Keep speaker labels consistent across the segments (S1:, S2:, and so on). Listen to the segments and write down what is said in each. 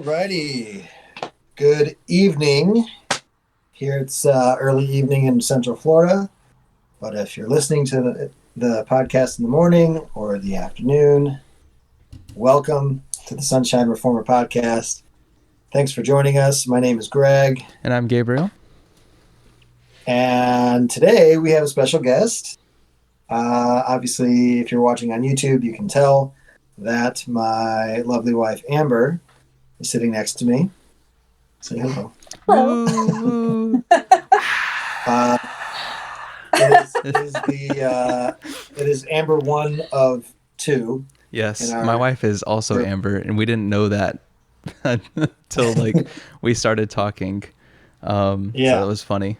S1: Alrighty. Good evening. Here it's early evening in Central Florida, but if you're listening to the podcast in the morning or the afternoon, welcome to the Sunshine Reformer Podcast. Thanks for joining us. My name is Greg.
S2: And I'm Gabriel.
S1: And today we have a special guest. Obviously, if you're watching on YouTube, you can tell that my lovely wife, Amber, is sitting next to me. Say hello.
S3: Hello.
S1: It is Amber one of two.
S2: Yes, my wife is also group. Amber, and we didn't know that until we started talking. So it was funny.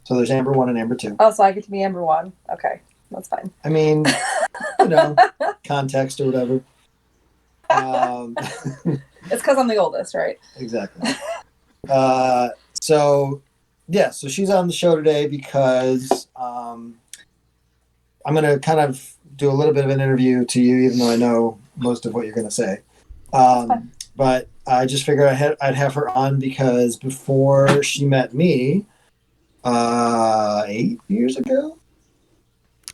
S1: So there's Amber 1 and Amber 2.
S3: Oh, so I get to be Amber 1. Okay, that's fine.
S1: I mean, context or whatever.
S3: It's because I'm the oldest, right?
S1: Exactly. So she's on the show today because I'm going to kind of do a little bit of an interview to you, even though I know most of what you're going to say. But I just figured I'd have her on because before she met me, 8 years ago.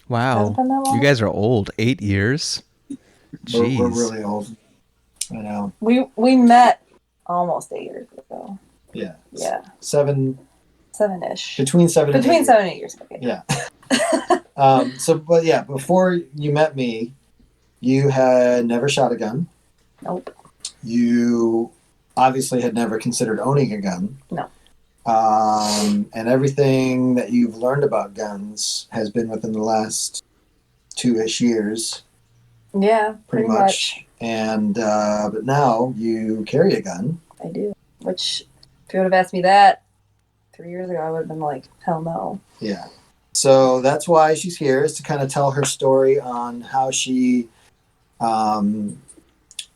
S2: Wow, you guys are old. 8 years. Jeez.
S1: We're really old. I know.
S3: We met almost 8 years ago.
S1: Yeah.
S3: Yeah.
S1: 7-ish.
S3: Between 7 and 8 years ago.
S1: Yeah. Before you met me, you had never shot a gun.
S3: Nope.
S1: You obviously had never considered owning a gun.
S3: No.
S1: And everything that you've learned about guns has been within the last 2-ish years.
S3: Yeah, pretty much.
S1: And but now you carry a gun.
S3: I do. Which, if you would have asked me that 3 years ago, I would have been like, hell no.
S1: Yeah. So that's why she's here, is to kind of tell her story on how she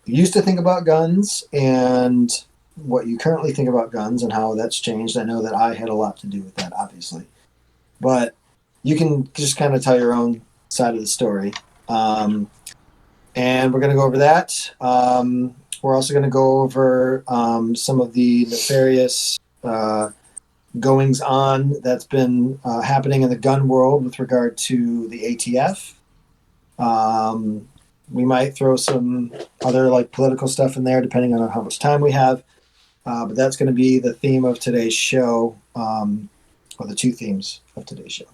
S1: used to think about guns and what you currently think about guns and how that's changed. I know that I had a lot to do with that, obviously. But you can just kind of tell your own side of the story. And we're going to go over that. We're also going to go over some of the nefarious goings on that's been happening in the gun world with regard to the ATF. We might throw some other political stuff in there depending on how much time we have. But that's going to be the theme of today's show, or the two themes of today's show.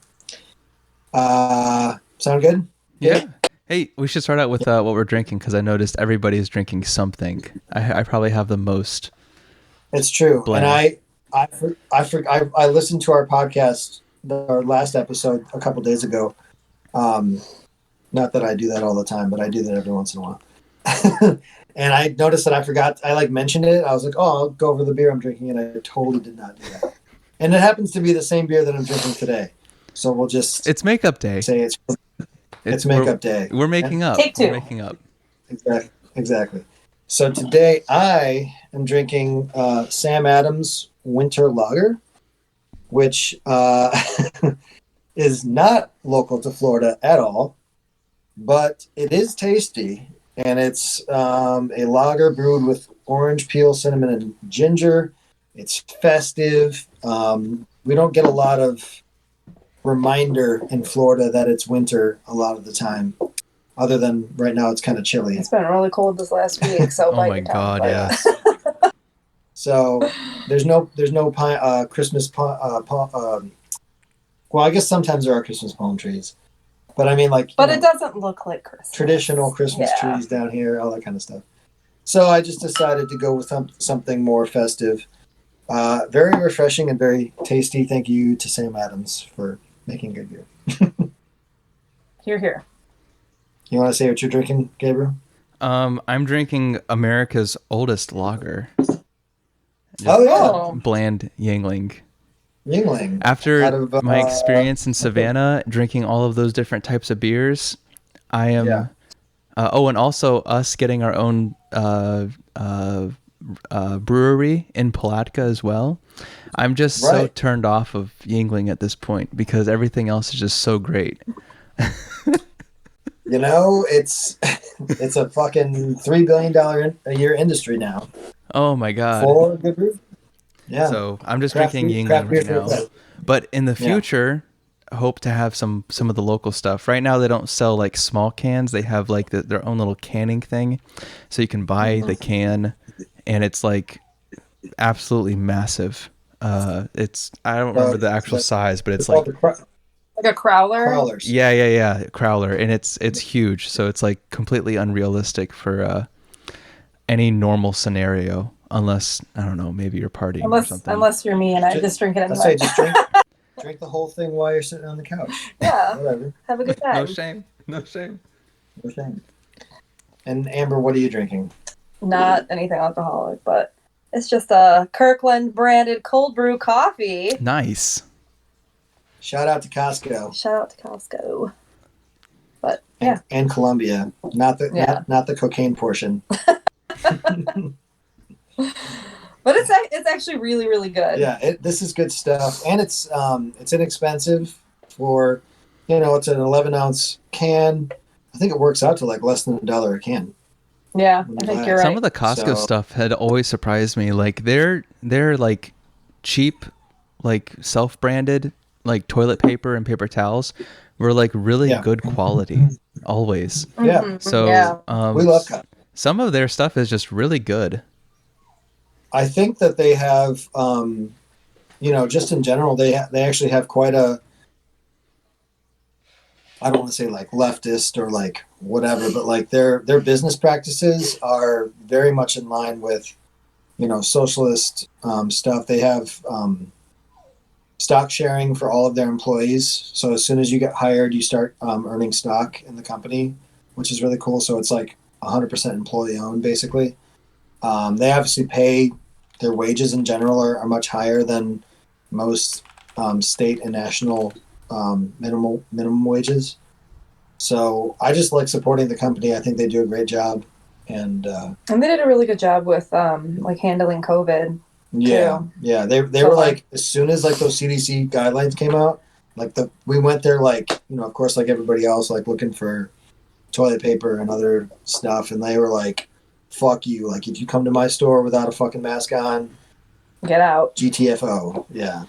S1: Sound good?
S2: Yeah. Hey, we should start out with what we're drinking, because I noticed everybody's drinking something. I probably have the most. It's
S1: true.
S2: Blend.
S1: And I listened to our podcast, our last episode, a couple days ago. Not that I do that all the time, but I do that every once in a while. And I noticed that I forgot. I mentioned it. I was like, "Oh, I'll go over the beer I'm drinking," and I totally did not do that. And it happens to be the same beer that I'm drinking today. So we'll just.
S2: It's makeup day.
S1: Say it's makeup day.
S2: We're making up.
S3: Take two.
S2: We're making up.
S1: Exactly. So today I am drinking Sam Adams Winter Lager, which is not local to Florida at all, but it is tasty. And it's a lager brewed with orange peel, cinnamon, and ginger. It's festive. We don't get a lot of reminder in Florida that it's winter a lot of the time, other than right now it's kind of chilly.
S3: It's been really cold this last week, so
S2: oh my God, yes.
S1: So there's no Christmas well, I guess sometimes there are Christmas palm trees. But I mean,
S3: But it doesn't look like Christmas.
S1: Traditional Christmas trees down here, all that kind of stuff. So I just decided to go with something more festive. Very refreshing and very tasty. Thank you to Sam Adams for making good beer.
S3: Here.
S1: You want to say what you're drinking, Gabriel?
S2: I'm drinking America's oldest lager. Bland Yingling. After my experience in Savannah, drinking all of those different types of beers, I am. Yeah. And also us getting our own brewery in Palatka as well. I'm just so turned off of Yingling at this point because everything else is just so great.
S1: It's a fucking $3 billion a year industry now.
S2: Oh my god.
S1: For good reason. Yeah.
S2: So I'm just
S1: Craft
S2: drinking
S1: beer-
S2: Yingling
S1: craft
S2: right
S1: beer
S2: now. But in the future, I hope to have some of the local stuff. Right now they don't sell like small cans. They have like their own little canning thing. So you can buy the can and it's like absolutely massive. It's I don't remember the actual size, but it's like
S3: like a crowler.
S1: Crowlers.
S2: yeah, crowler, and it's huge. So it's like completely unrealistic for any normal scenario, unless I don't know, maybe you're partying or something.
S3: Unless you're me and I just drink it anyway.
S1: I say just drink the whole thing while you're sitting on the couch.
S3: Yeah,
S1: whatever.
S3: Have a good time.
S2: No shame.
S1: No shame. And Amber, what are you drinking?
S3: Not anything alcoholic, but it's just a Kirkland branded cold brew coffee.
S2: Nice.
S1: Shout out to Costco.
S3: But yeah,
S1: and Columbia, not the cocaine portion.
S3: But it's actually really, really good.
S1: Yeah, this is good stuff, and it's inexpensive for, it's an 11-ounce can. I think it works out to like less than $1 a can.
S3: Yeah, I think you're right.
S2: Some of the Costco stuff had always surprised me. Like they're like cheap, like self-branded, like toilet paper and paper towels were like really good quality always.
S1: Yeah.
S2: So
S1: we love Costco.
S2: Some of their stuff is just really good.
S1: I think that they have, just in general, they actually have quite a, I don't want to say like leftist or like whatever, but like their business practices are very much in line with, socialist stuff. They have stock sharing for all of their employees. So as soon as you get hired, you start earning stock in the company, which is really cool. So it's like 100% employee owned, basically. They obviously pay, their wages in general are much higher than most state and national minimum wages. So I just like supporting the company. I think they do a great job, and they
S3: did a really good job with like handling COVID.
S1: Yeah, too. Yeah. They were like, as soon as like those CDC guidelines came out, like we went there like, of course, like everybody else, like looking for toilet paper and other stuff, and they were like, fuck you, like if you come to my store without a fucking mask on,
S3: get out.
S1: GTFO. Yeah.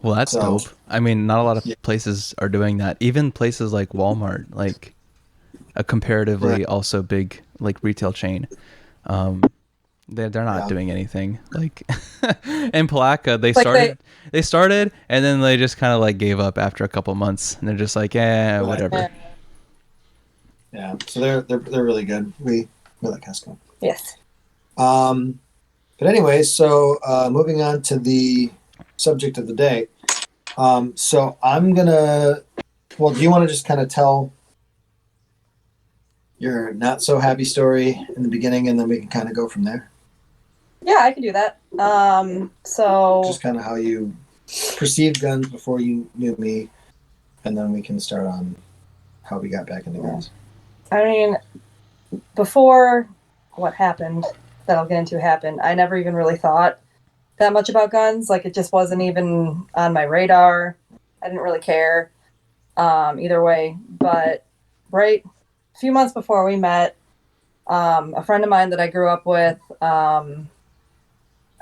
S2: Well, that's dope. I mean, not a lot of places are doing that. Even places like Walmart, like a comparatively also big like retail chain, they're not doing anything. Like in Palaca, they started and then they just kind of like gave up after a couple months, and they're just like, whatever.
S1: Yeah. So they're really good. We like Costco.
S3: Yes.
S1: But anyway, so moving on to the subject of the day. So I'm gonna. Well, do you want to just kind of tell your not so happy story in the beginning, and then we can kind of go from there?
S3: Yeah, I can do that. So
S1: just kind of how you perceived guns before you knew me, and then we can start on how we got back into guns.
S3: I mean, before what happened that I'll get into happened, I never even really thought that much about guns. Like, it just wasn't even on my radar. I didn't really care either way. But right a few months before we met, a friend of mine that I grew up with,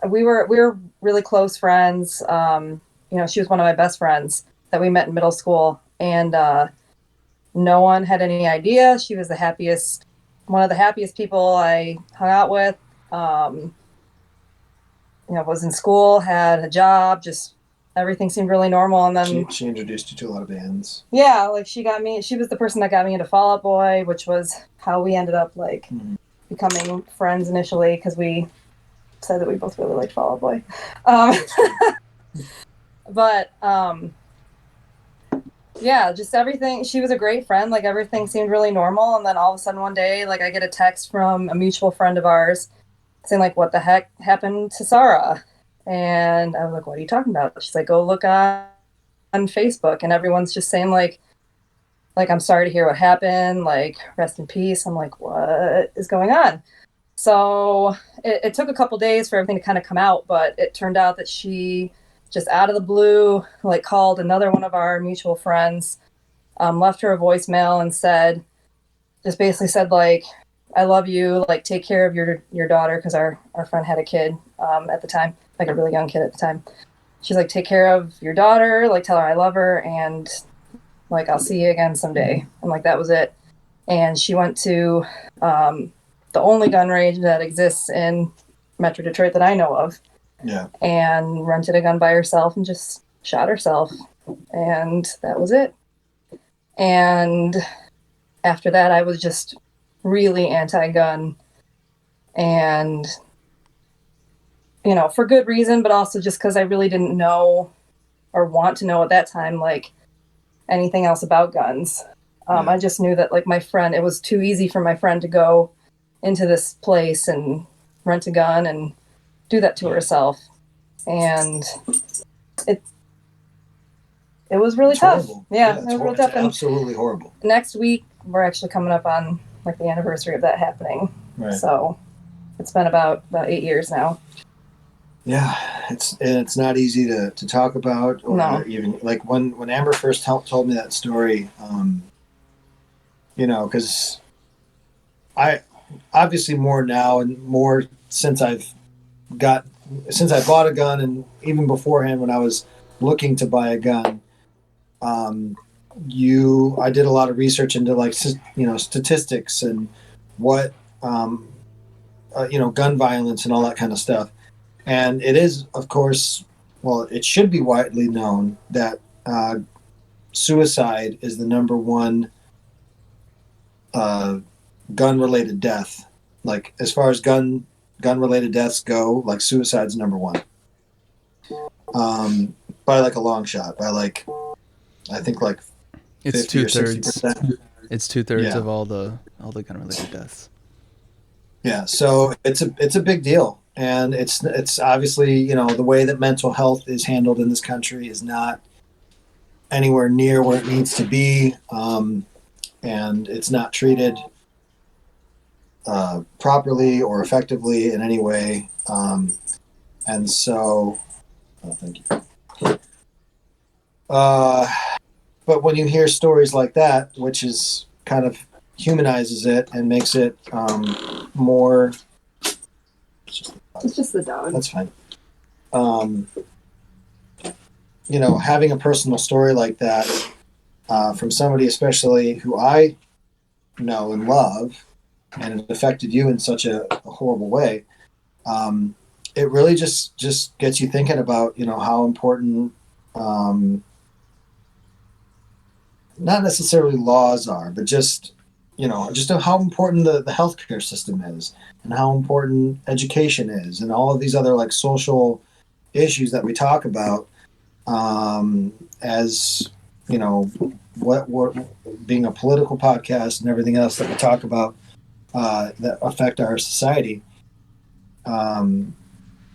S3: we were really close friends. She was one of my best friends that we met in middle school, and no one had any idea. She was one of the happiest people I hung out with. Was in school, had a job, just everything seemed really normal. And then
S1: she introduced you to a lot of bands.
S3: Yeah, like she was the person that got me into Fall Out Boy, which was how we ended up like becoming friends initially, because we said that we both really liked Fall Out Boy. Yeah, just everything. She was a great friend. Like, everything seemed really normal. And then all of a sudden one day, like, I get a text from a mutual friend of ours saying, like, what the heck happened to Sarah? And I was like, what are you talking about? She's like, go look on Facebook. And everyone's just saying, like, I'm sorry to hear what happened. Like, rest in peace. I'm like, what is going on? So it took a couple days for everything to kind of come out. But it turned out that she just out of the blue, like, called another one of our mutual friends, left her a voicemail and basically said, like, I love you. Like, take care of your daughter, because our friend had a kid at the time, like a really young kid at the time. She's like, take care of your daughter. Like, tell her I love her, and like, I'll see you again someday. And like, that was it. And she went to the only gun range that exists in Metro Detroit that I know of.
S1: Yeah.
S3: And rented a gun by herself and just shot herself. And that was it. And after that, I was just really anti-gun. And, you know, for good reason, but also just because I really didn't know or want to know at that time, like, anything else about guns. I just knew that, like, my friend, it was too easy for my friend to go into this place and rent a gun and do that to herself. And it was really tough.
S1: Horrible.
S3: Yeah, it was really tough. And
S1: absolutely horrible.
S3: next week, we're actually coming up on like the anniversary of that happening.
S1: Right.
S3: So it's been about 8 years now.
S1: Yeah, it's not easy to talk about, or even like when Amber first told me that story. You know, because I obviously more now and more since I bought a gun, and even beforehand when I was looking to buy a gun, I did a lot of research into, like, you know, statistics and what you know, gun violence and all that kind of stuff. And it is, of course, well, it should be widely known that suicide is the number one gun-related death. Like, as far as gun-related deaths go, like, suicide's number one. By like a long shot. By like, I think like
S2: it's 2/3. It's 2/3 of all the gun-related deaths.
S1: Yeah, so it's a big deal, and it's obviously, you know, the way that mental health is handled in this country is not anywhere near where it needs to be. And it's not treated properly or effectively in any way. And so, thank you. But when you hear stories like that, which is kind of humanizes it and makes it more.
S3: It's just the dog.
S1: That's fine. You know, having a personal story like that from somebody, especially who I know and love, and it affected you in such a horrible way, it really just gets you thinking about, you know, how important not necessarily laws are, but just, you know, just how important the healthcare system is, and how important education is, and all of these other, like, social issues that we talk about, as, you know, what being a political podcast and everything else that we talk about that affect our society.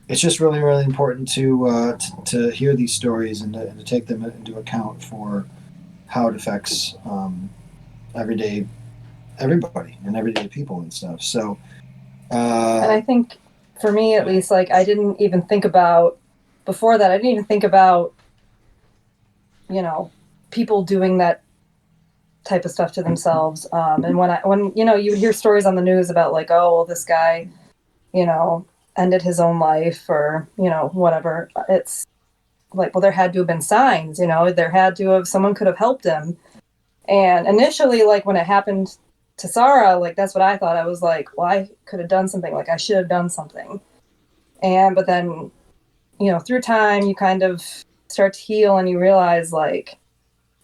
S1: It's just really, really important to hear these stories and to take them into account for how it affects everybody and everyday people and stuff. So,
S3: and I think for me, at least, like, I didn't even think about, before that, I didn't even think about, you know, people doing that type of stuff to themselves. And when you know, you would hear stories on the news about, like, oh, well, this guy, you know, ended his own life, or, you know, whatever. It's like, well, there had to have been signs, you know, someone could have helped him. And initially, like, when it happened to Sarah, like, that's what I thought. I was like, well, I could have done something. Like, I should have done something. But then, you know, through time, you kind of start to heal, and you realize, like,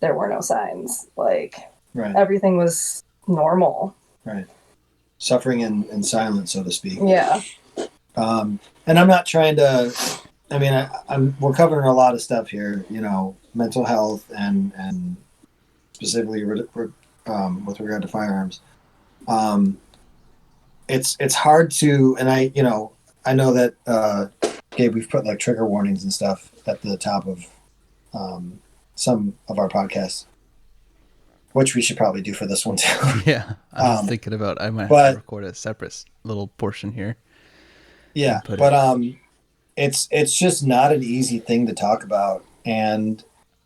S3: there were no signs. Like,
S1: right.
S3: Everything was normal.
S1: Right. Suffering in silence, so to speak.
S3: Yeah.
S1: And I'm not trying to, I mean, we're covering a lot of stuff here, you know, mental health and specifically with regard to firearms. It's hard to, and I know that, Gabe, we've put, like, trigger warnings and stuff at the top of some of our podcasts, which we should probably do for this one too.
S2: Yeah, I was thinking about, I might have to record a separate little portion here.
S1: Yeah, but it's just not an easy thing to talk about, and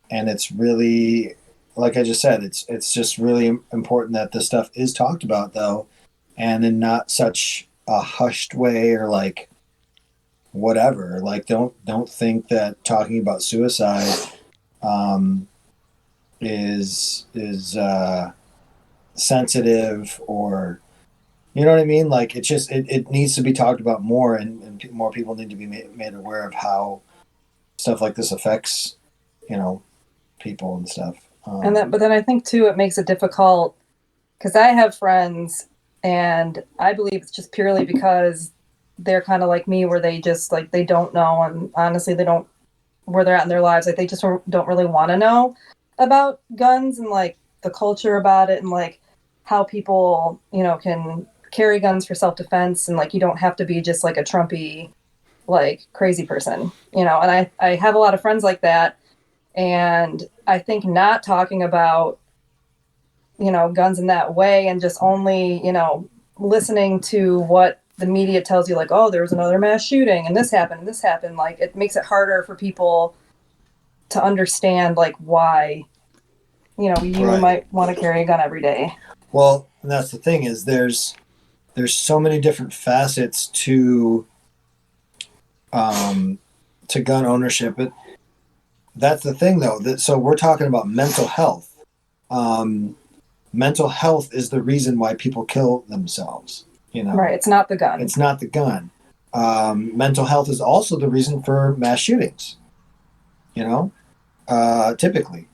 S1: it's really, like I just said, it's just really important that this stuff is talked about, though, and in not such a hushed way or like whatever. Like don't think that talking about suicide is sensitive, or you know what I mean? Like it's just it needs to be talked about more, and more people need to be made aware of how stuff like this affects, you know, people and stuff.
S3: But then I think too, it makes it difficult because I have friends, and I believe it's just purely because they're kind of like me, where they just like they don't know, and honestly, they don't where they're at in their lives. Like they just don't really want to know about guns and like the culture about it, and like how people, you know, can carry guns for self-defense, and like you don't have to be just like a Trumpy, like crazy person, you know. And I have a lot of friends like that, and I think not talking about, you know, guns in that way, and just only, you know, listening to what the media tells you, like, oh, there was another mass shooting and this happened, like it makes it harder for people to understand like why, you know, you
S1: Right.
S3: might want to carry a gun every day.
S1: Well, and that's the thing is there's so many different facets to gun ownership. That's the thing though. So we're talking about mental health. Mental health is the reason why people kill themselves. You know,
S3: Right? It's not the gun.
S1: It's not the gun. Mental health is also the reason for mass shootings. You know, typically,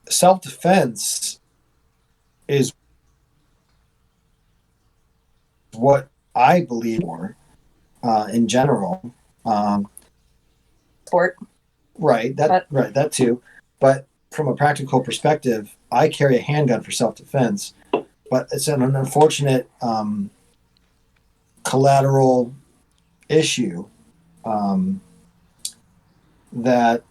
S1: self-defense is what I believe more in general.
S3: Sport.
S1: Right. That too. But from a practical perspective, I carry a handgun for self-defense, but it's an unfortunate collateral issue that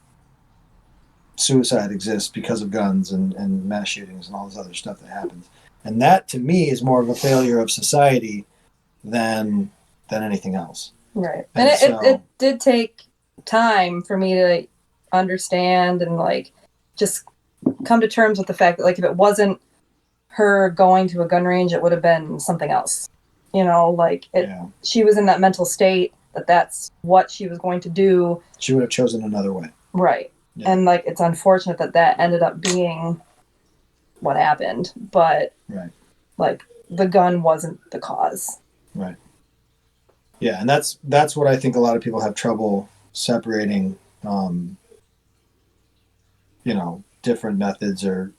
S1: suicide exists because of guns and mass shootings and all this other stuff that happens. And that to me is more of a failure of society than anything else.
S3: Right. And it did take time for me to understand and like just come to terms with the fact that like if it wasn't her going to a gun range, it would have been something else. You know, like she was in that mental state that that's what she was going to do.
S1: She would have chosen another way.
S3: Right. Yeah. And like it's unfortunate that ended up being what happened, but like the gun wasn't the cause.
S1: Right. Yeah, and that's what I think a lot of people have trouble separating. You know, different methods or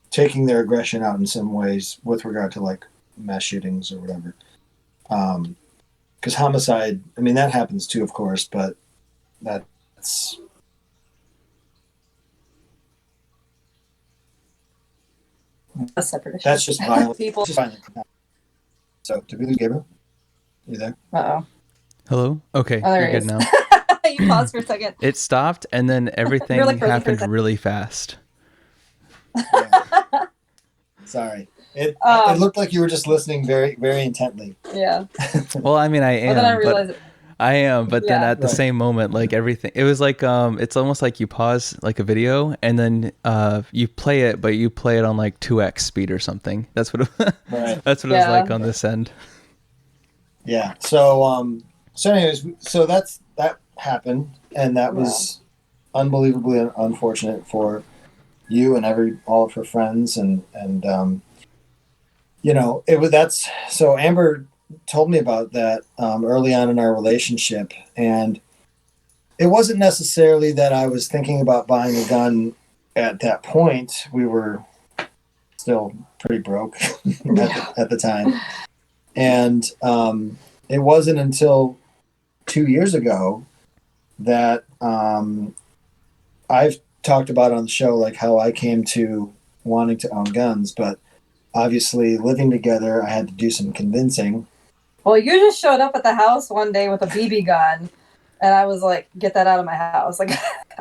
S1: taking their aggression out in some ways with regard to like mass shootings or whatever. Because homicide, I mean, that happens too, of course, but that's
S3: a separate issue.
S1: That's just violent.
S3: People.
S1: Just violent. So, did we lose Gabriel? You there?
S3: Uh-oh.
S2: Hello? Okay, you're good now.
S3: You paused for a second.
S2: It stopped, and then everything happened really fast.
S1: Yeah. Sorry. It looked like you were just listening very, very intently.
S3: Yeah.
S2: Well, I mean, I am.
S3: But then I realized
S2: I am, but then at the same moment, like everything, it was like, it's almost like you pause like a video and then you play it, but you play it on like 2x speed or something. That's what that's what it was like on this end.
S1: Yeah. So anyways, so that happened, and that was unbelievably unfortunate for you and all of her friends, and you know, so Amber told me about that early on in our relationship, and it wasn't necessarily that I was thinking about buying a gun at that point. We were still pretty broke at the time, and it wasn't until 2 years ago that I've talked about on the show, like how I came to wanting to own guns, but obviously living together, I had to do some convincing.
S3: Well, you just showed up at the house one day with a BB gun, and I was like, get that out of my house. Like,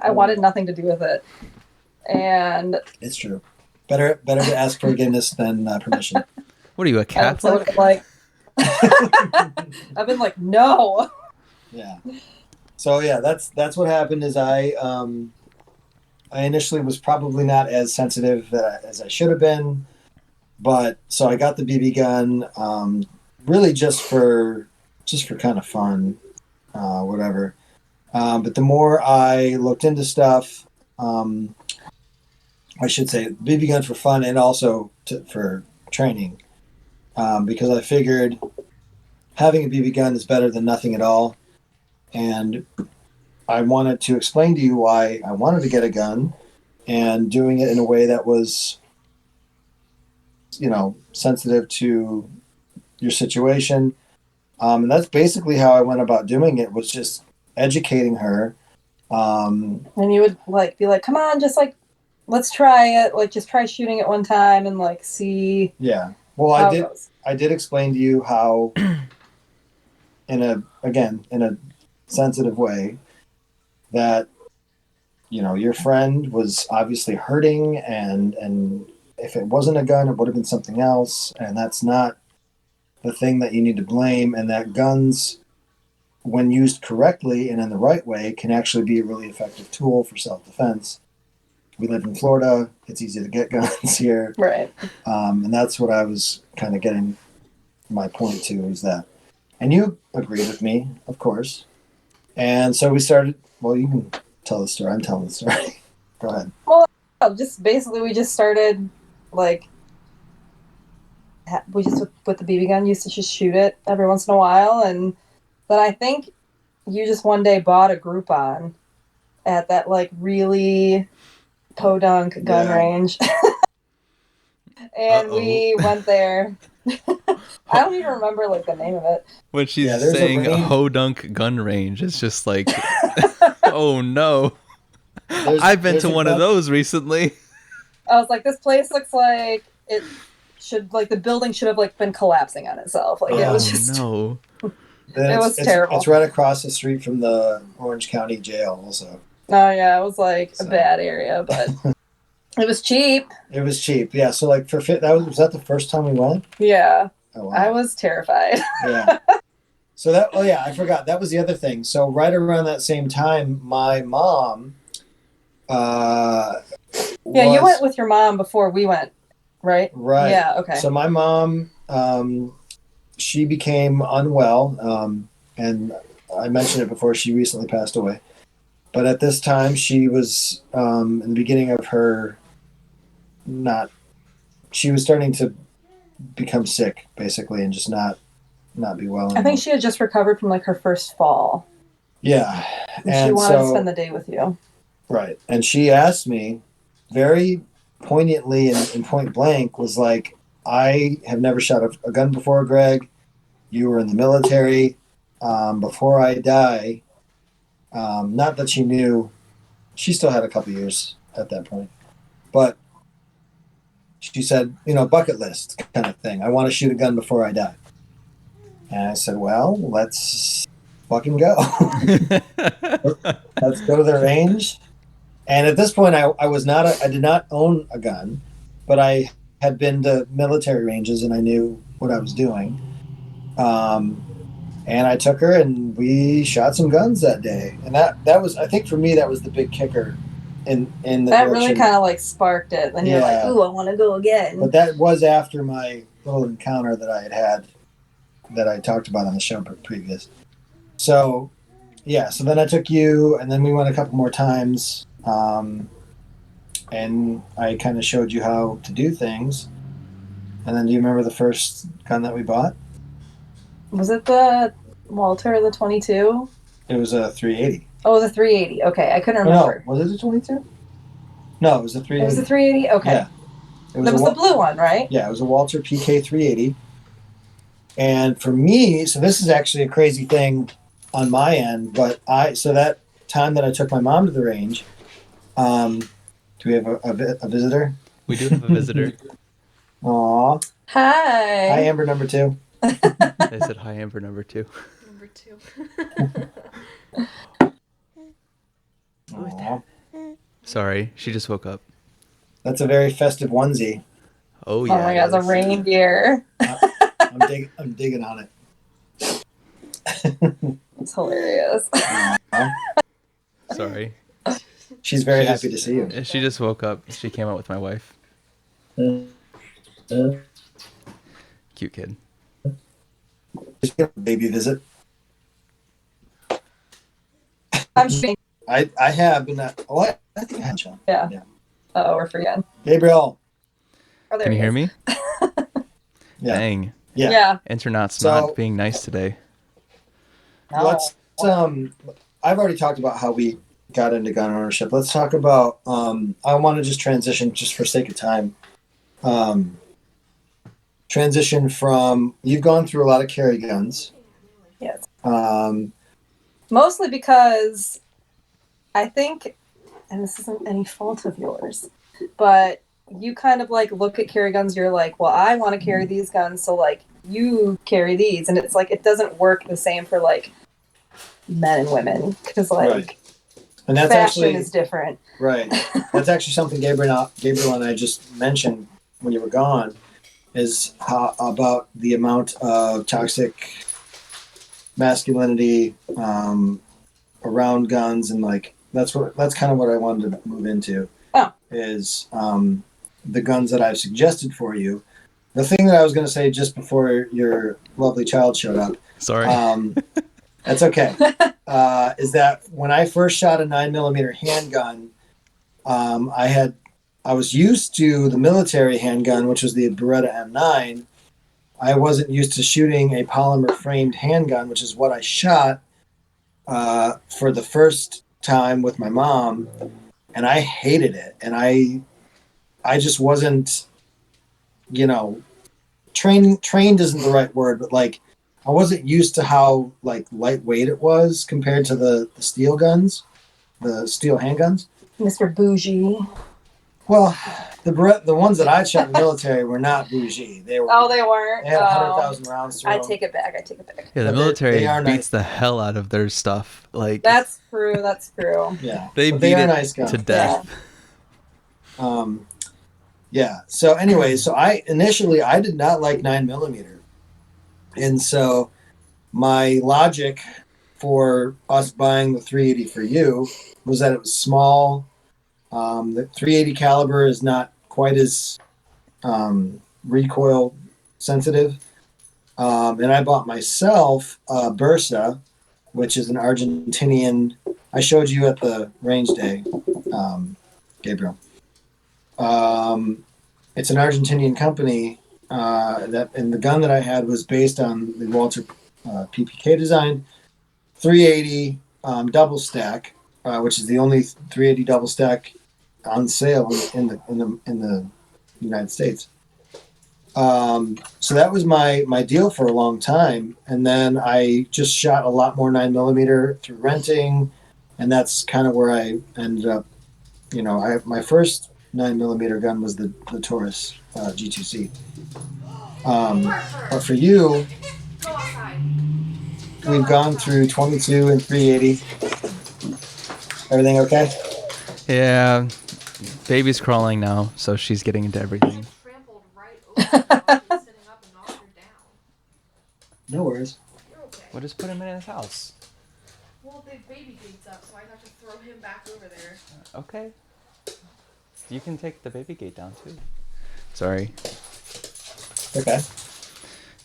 S3: I wanted nothing to do with it. And
S1: it's true. Better to ask forgiveness than permission.
S2: What are you, a Catholic?
S3: Like, I've been like, no.
S1: Yeah. So yeah, that's what happened. Is I I initially was probably not as sensitive as I should have been, but so I got the BB gun, really just for kind of fun, whatever. But the more I looked into stuff, I should say BB gun for fun and also for training, because I figured having a BB gun is better than nothing at all. And I wanted to explain to you why I wanted to get a gun and doing it in a way that was, sensitive to your situation. And that's basically how I went about doing it, was just educating her.
S3: And you would be like, come on, just let's try it. Like, just try shooting it one time and see.
S1: Yeah. Well, I did explain to you how, in a sensitive way, that, your friend was obviously hurting, and if it wasn't a gun, it would have been something else. And that's not the thing that you need to blame. And that guns, when used correctly and in the right way, can actually be a really effective tool for self-defense. We live in Florida. It's easy to get guns here.
S3: Right.
S1: And that's what I was kind of getting my point to, is that. And you agreed with me, of course. And so we started, well, you can tell the story. I'm telling the story. Go ahead.
S3: Well, just basically we just started, we just, with the BB gun, used to just shoot it every once in a while. And then I think you just one day bought a Groupon at that, really podunk gun range. And we went there. I don't even remember the name of it.
S2: When she's saying a ho-dunk gun range, it's just like, oh no. I've been to one of those recently.
S3: I was like, this place looks like it should, the building should have been collapsing on itself. It was just
S2: no.
S3: It was terrible.
S1: It's right across the street from the Orange County Jail also.
S3: Oh yeah, it was a bad area, but it was cheap.
S1: It was cheap, yeah. So was that the first time we went?
S3: Yeah.
S1: Oh, wow.
S3: I was terrified.
S1: Yeah. So I forgot. That was the other thing. So right around that same time, my mom.
S3: You went with your mom before we went, right?
S1: Right.
S3: Yeah. Okay.
S1: So my mom, she became unwell, and I mentioned it before. She recently passed away, but at this time, she was in the beginning of her. She was starting to become sick, basically, and just not be well anymore.
S3: I think she had just recovered from her first fall.
S1: Yeah.
S3: And she wanted to spend the day with you.
S1: Right. And she asked me very poignantly and point blank, was like, I have never shot a gun before, Greg. You were in the military. Before I die, not that she knew, she still had a couple years at that point, but she said, bucket list kind of thing. I want to shoot a gun before I die. And I said, well, let's fucking go. Let's go to the range. And at this point, I did not own a gun, but I had been to military ranges and I knew what I was doing. And I took her and we shot some guns that day. And that was, I think for me, that was the big kicker in the
S3: that
S1: direction.
S3: really kind of sparked it. Then you're like, ooh, I want to go again.
S1: But that was after my little encounter that I had that I talked about on the show previous. So, yeah, so then I took you and then we went a couple more times. And I kind of showed you how to do things. And then do you remember the first gun that we bought?
S3: Was it the Walter, the 22?
S1: It was a 380.
S3: Oh, the 380. Okay, I couldn't remember.
S1: No, was it a 22? No, it was a 380.
S3: It was a 380? Okay.
S1: Yeah.
S3: That was the blue one, right?
S1: Yeah, it was a Walter PK 380. And for me, so this is actually a crazy thing on my end, but so that time that I took my mom to the range, do we have a visitor?
S2: We do have a visitor.
S1: Aw.
S3: Hi.
S1: Hi, Amber number 2.
S2: I said hi, Amber number 2.
S4: Number 2.
S1: Aw.
S2: Sorry, she just woke up.
S1: That's a very festive onesie.
S2: Oh yeah.
S3: Oh my god, it's a reindeer.
S1: I'm digging on it.
S3: It's hilarious.
S2: Sorry.
S1: She's very happy to see you.
S2: She just woke up. She came out with my wife. Cute kid.
S1: Just get a baby visit.
S3: I'm sure.
S1: I have been. I think I had Sean.
S3: Yeah. Uh-oh, we're forgetting.
S1: Gabriel.
S3: Oh, there
S2: Can you
S3: he
S2: hear
S3: is.
S2: me?
S1: Yeah.
S2: Dang.
S3: Yeah.
S2: Internet's
S1: So-
S2: not being nice today.
S3: No.
S1: Let's. I've already talked about how we got into gun ownership. Let's talk about. I want to just transition, just for sake of time. Transition from you've gone through a lot of carry guns.
S3: Yes.
S1: Um,
S3: Mostly because I think, and this isn't any fault of yours, but you kind of like look at carry guns, you're like, well, I want to carry these guns, so like you carry these. And it's like, it doesn't work the same for like men and women because like
S1: Right. And that's
S3: fashion
S1: actually
S3: is different.
S1: right. That's actually something Gabriel and I just mentioned when you were gone, is how, about the amount of toxic masculinity around guns, and like that's kind of what I wanted to move into.
S3: Oh.
S1: Is the guns that I've suggested for you. The thing that I was going to say just before your lovely child showed up.
S2: Sorry.
S1: That's okay. Is that when I first shot a 9mm handgun, I was used to the military handgun, which was the Beretta M9. I wasn't used to shooting a polymer framed handgun, which is what I shot for the first time with my mom, and I hated it. And I just wasn't, trained isn't the right word, but like I wasn't used to how like lightweight it was compared to the steel guns, the steel handguns.
S3: Mr. Bougie.
S1: Well, the ones that I shot in the military were not bougie. They were.
S3: Oh, they weren't.
S1: They had 100,000 rounds through
S3: I
S1: them.
S3: take it back.
S2: Yeah, the
S1: But
S2: military
S1: they are nice.
S2: beats the hell out of their stuff. Like
S3: That's true.
S1: Yeah,
S2: they
S1: but
S2: beat
S1: are
S2: it
S1: nice guns.
S2: to death.
S1: Yeah. So anyway, I initially did not like 9mm, and so my logic for us buying the 380 for you was that it was small. The 380 caliber is not quite as recoil sensitive. And I bought myself a Bursa, which is an Argentinian. I showed you at the range day, Gabriel. It's an Argentinian company and the gun that I had was based on the Walter PPK design, 380 double stack, which is the only 380 double stack on sale in the United States. So that was my deal for a long time, and then I just shot a lot more 9mm through renting, and that's kind of where I ended up. My first 9mm gun was the Taurus G2C. But for you, we've gone through 22 and 380. Everything okay?
S2: Yeah, baby's crawling now, so she's getting into everything.
S4: Trampled right over her while he was sitting up and knocked her down.
S1: No worries.
S4: You're okay.
S2: We'll just put him in his house.
S4: Well, the baby gate's up, so I'd have to throw him back over there.
S2: Okay. You can take the baby gate down too. Sorry.
S1: Okay.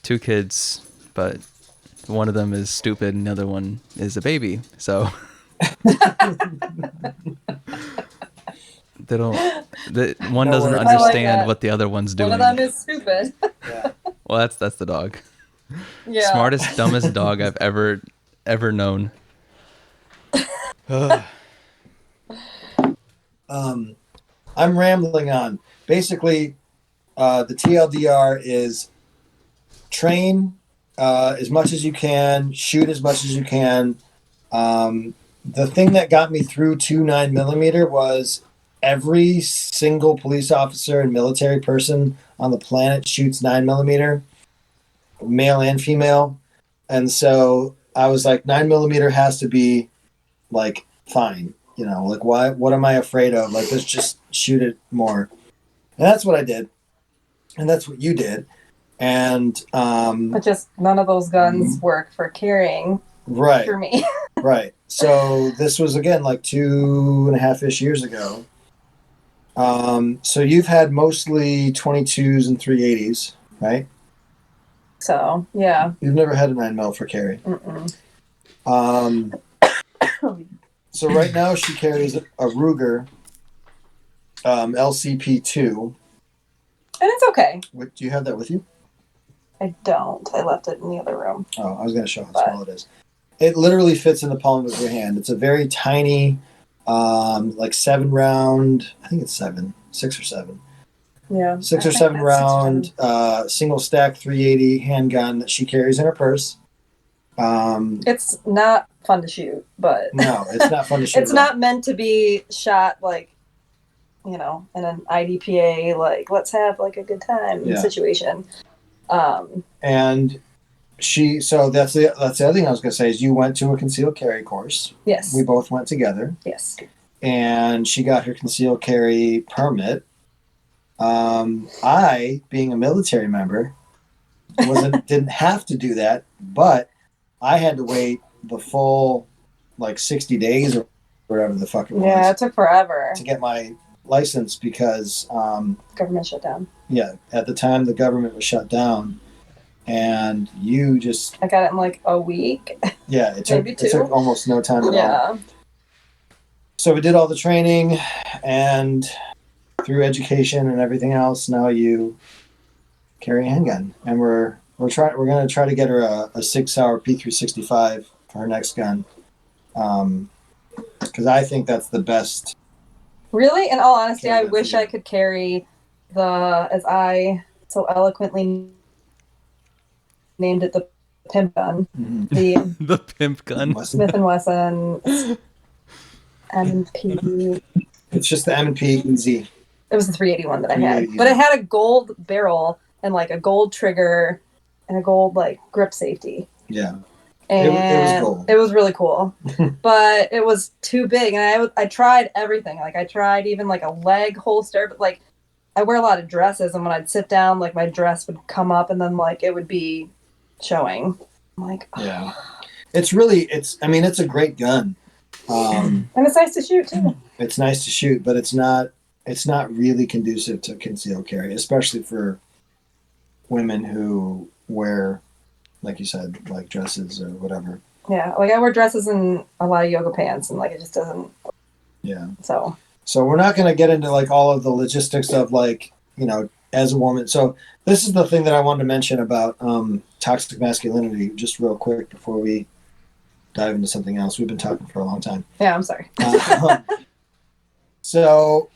S2: 2 kids, but one of them is stupid and the other one is a baby. So one
S1: No
S2: doesn't
S1: worries.
S3: I like
S2: understand
S3: that.
S2: what the other one's doing.
S3: One of them is stupid.
S1: Yeah.
S2: Well, that's the dog.
S3: Yeah.
S2: Smartest, dumbest dog I've ever known.
S1: I'm rambling on. Basically, the TLDR is train as much as you can, shoot as much as you can. The thing that got me through 9mm was every single police officer and military person on the planet shoots 9mm, male and female. And so I was like, 9mm has to be like fine. Like what am I afraid of? Like, let's just shoot it more. And that's what I did. And that's what you did. And
S3: But just none of those guns work for carrying
S1: right.
S3: for me.
S1: Right. So this was again like 2.5-ish years ago. So you've had mostly 22s and 380s, right?
S3: So yeah.
S1: You've never had a 9mm for carry.
S3: Mm-mm.
S1: So right now she carries a Ruger LCP2.
S3: And it's okay.
S1: What, do you have that with you?
S3: I don't. I left it in the other room.
S1: Oh, I was going to show how small it is. It literally fits in the palm of your hand. It's a very tiny, like 7-round. I think it's 6 or 7.
S3: Yeah.
S1: 6 or 7 round single stack 380 handgun that she carries in her purse.
S3: It's not fun to shoot, but
S1: no, it's not fun to shoot.
S3: It's not meant to be shot like, in an IDPA, like let's have like a good time situation.
S1: And so that's the other thing I was going to say is you went to a concealed carry course.
S3: Yes.
S1: We both went together.
S3: Yes.
S1: And she got her concealed carry permit. I, being a military member, didn't have to do that, but I had to wait the full 60 days or whatever the fuck it was.
S3: Yeah, it took forever
S1: to get my license because
S3: government shut down.
S1: Yeah, at the time the government was shut down, and I
S3: got it in like a week.
S1: Yeah, it took almost no time at all.
S3: Yeah.
S1: So we did all the training, and through education and everything else, now you carry a handgun, and we're going to try to get her a 6-hour P365 for her next gun, because I think that's the best.
S3: Really, in all honesty, I wish I could carry as I so eloquently named it, the pimp gun.
S1: Mm-hmm.
S2: The pimp gun.
S3: Smith & Wesson M&P.
S1: It's just the M&P EZ.
S3: It was the 381 that I had, but it had a gold barrel and like a gold trigger and a gold grip safety.
S1: Yeah.
S3: And
S1: it was gold.
S3: It was really cool, but it was too big. And I tried everything. I tried even a leg holster, but I wear a lot of dresses, and when I'd sit down, my dress would come up, and then it would be showing. I'm like, oh.
S1: Yeah, it's a great gun,
S3: and it's nice to shoot too.
S1: It's nice to shoot, but it's not really conducive to concealed carry, especially for women who wear, like you said, dresses or whatever.
S3: Yeah, I wear dresses and a lot of yoga pants, and it just doesn't.
S1: Yeah.
S3: So
S1: we're not going to get into all of the logistics of as a woman. So this is the thing that I wanted to mention about toxic masculinity, just real quick before we dive into something else. We've been talking for a long time.
S3: Yeah, I'm sorry.
S1: So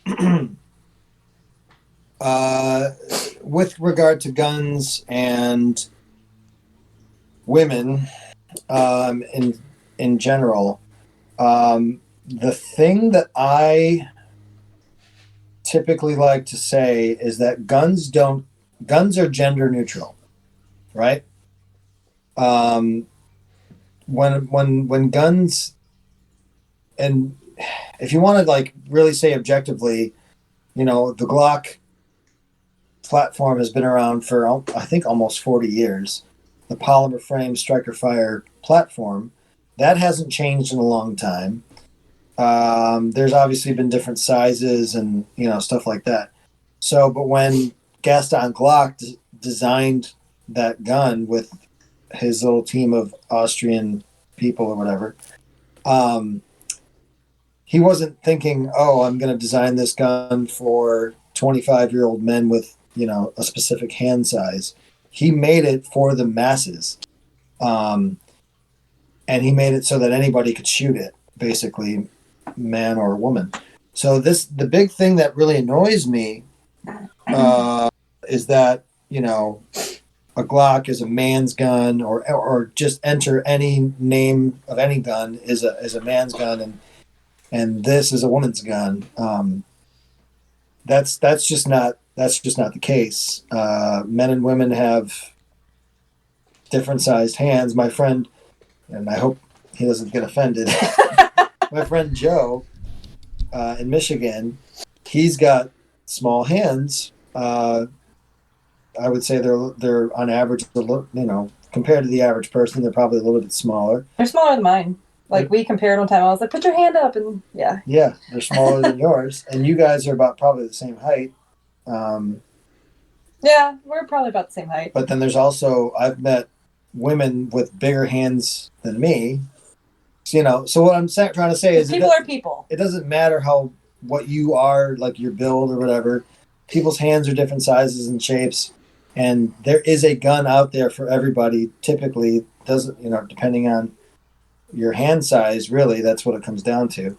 S1: with regard to guns and women in general, the thing that I typically like to say is that guns are gender neutral, right? When guns, and if you want to really say objectively, the Glock platform has been around for I think almost 40 years. The polymer frame striker fire platform, that hasn't changed in a long time. There's obviously been different sizes and stuff like that. So, but when Gaston Glock designed that gun with his little team of Austrian people or whatever, he wasn't thinking, "Oh, I'm going to design this gun for 25-year-old men with a specific hand size." He made it for the masses, and he made it so that anybody could shoot it, basically, man or woman. So the big thing that really annoys me is that a Glock is a man's gun, or just enter any name of any gun is a man's gun, and this is a woman's gun. That's just not the case. Men and women have different sized hands. My friend, and I hope he doesn't get offended, my friend Joe in Michigan, he's got small hands. I would say they're on average, compared to the average person, they're probably a little bit smaller.
S3: They're smaller than mine. Like we compared one time. I was like, put your hand up, and yeah.
S1: Yeah, they're smaller than yours, and you guys are about probably the same height.
S3: Yeah, we're probably about the same height.
S1: But then there's also, I've met women with bigger hands than me. So what I'm trying to say is
S3: people are people.
S1: It doesn't matter what you are, like your build or whatever. People's hands are different sizes and shapes, and there is a gun out there for everybody. Typically, doesn't depending on your hand size, really, that's what it comes down to.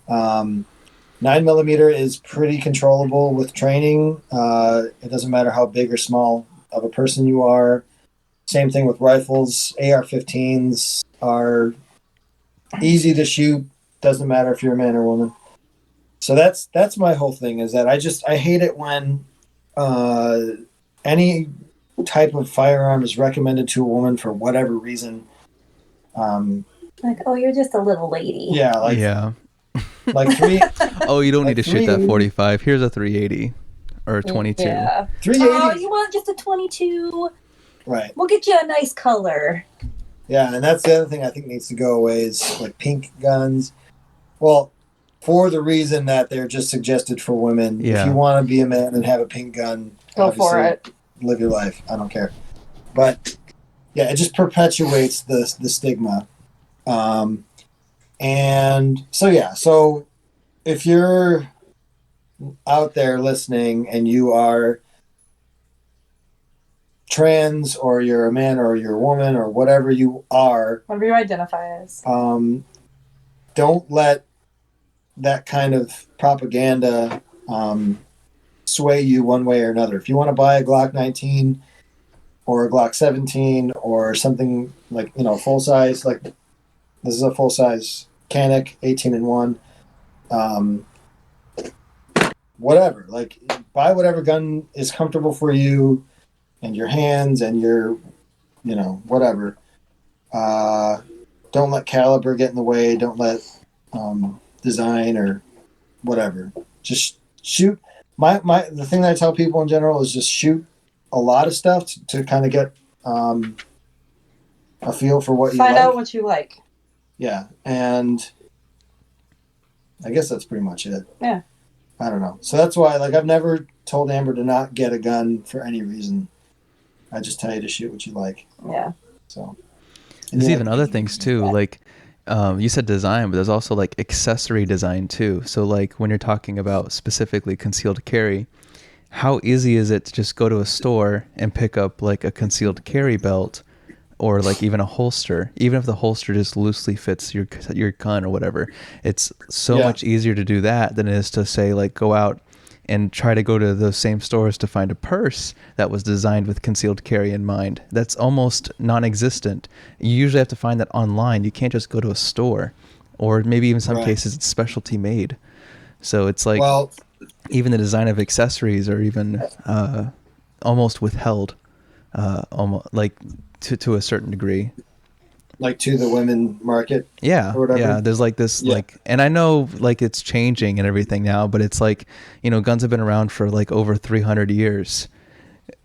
S1: 9mm is pretty controllable with training. It doesn't matter how big or small of a person you are. Same thing with rifles. AR-15s are easy to shoot. Doesn't matter if you're a man or woman. So that's my whole thing, is that I hate it when any type of firearm is recommended to a woman for whatever reason.
S3: Like, oh, you're just a little lady.
S1: Yeah,
S2: yeah.
S1: Like three.
S2: Oh, you don't need to shoot that 45. Here's a 380 or a 22.
S3: Yeah.
S1: 380.
S3: Oh, you want just a 22?
S1: Right.
S3: We'll get you a nice color.
S1: Yeah, and that's the other thing I think needs to go away is like pink guns. Well, for the reason that they're just suggested for women.
S2: Yeah.
S1: If you want to be a man and have a pink gun,
S3: Go for it.
S1: Live your life. I don't care. But yeah, it just perpetuates the stigma. And so if you're out there listening and you are trans, or you're a man, or you're a woman, or whatever you are,
S3: Whatever you identify as.
S1: don't let that kind of propaganda sway you one way or another. If you want to buy a Glock 19 or a Glock 17 or something like, full size, like this is a full size Canic 18-1, whatever, like buy whatever gun is comfortable for you and your hands and your, whatever. Don't let caliber get in the way. Don't let design or whatever. Just shoot. The thing that I tell people in general is just shoot a lot of stuff to kind of get a feel for what you like.
S3: Find out what you like.
S1: Yeah, and I guess that's pretty much it.
S3: Yeah.
S1: I don't know. So that's why, like, I've never told Amber to not get a gun for any reason. I just tell you to shoot what you like.
S3: Yeah.
S1: So.
S2: There's even other things too, like you said design, but there's also like accessory design too. So like when you're talking about specifically concealed carry, how easy is it to just go to a store and pick up like a concealed carry belt, or like even a holster, even if the holster just loosely fits your gun or whatever? It's so much easier to do that than it is to say like go out and try to go to those same stores to find a purse that was designed with concealed carry in mind. That's almost non-existent. You usually have to find that online. You can't just go to a store, or maybe even in some cases it's specialty made. So it's like even the design of accessories are even almost withheld, almost like to a certain degree.
S1: Like to the women market.
S2: Yeah.
S1: Or whatever.
S2: Yeah. There's like this, like, and I know like it's changing and everything now, but it's like, guns have been around for like over 300 years.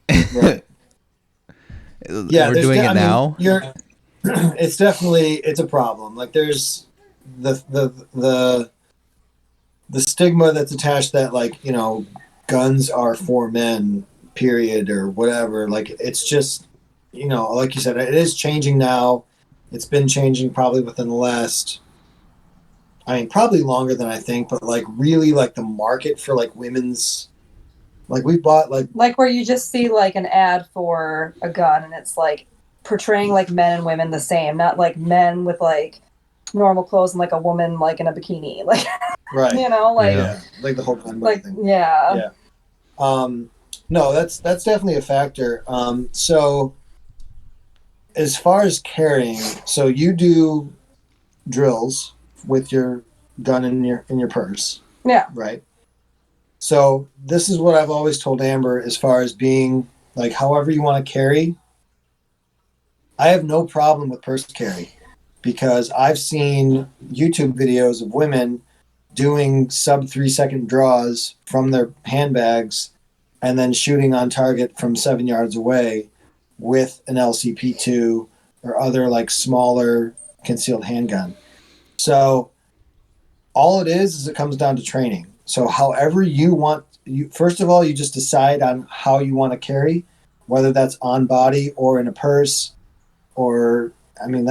S1: Right. Yeah.
S2: We're doing it now.
S1: It's definitely, it's a problem. Like there's the stigma that's attached that like, guns are for men, period, or whatever. Like it's just, like you said, it is changing now. It's been changing probably within the last, probably longer than I think, but like really like the market for like women's, like we bought like
S3: where you just see like an ad for a gun and it's like portraying like men and women the same, not like men with like normal clothes and like a woman like in a bikini, like
S1: right,
S3: like
S1: the whole gun
S3: like
S1: thing.
S3: yeah.
S1: No, that's definitely a factor. So as far as carrying, so you do drills with your gun in your purse.
S3: Yeah.
S1: Right. So this is what I've always told Amber as far as being like, however you want to carry. I have no problem with purse carry because I've seen YouTube videos of women doing sub 3-second draws from their handbags and then shooting on target from 7 yards away with an LCP2 or other like smaller concealed handgun. So all it is it comes down to training. So however you want, first of all, you just decide on how you want to carry, whether that's on body or in a purse, or I mean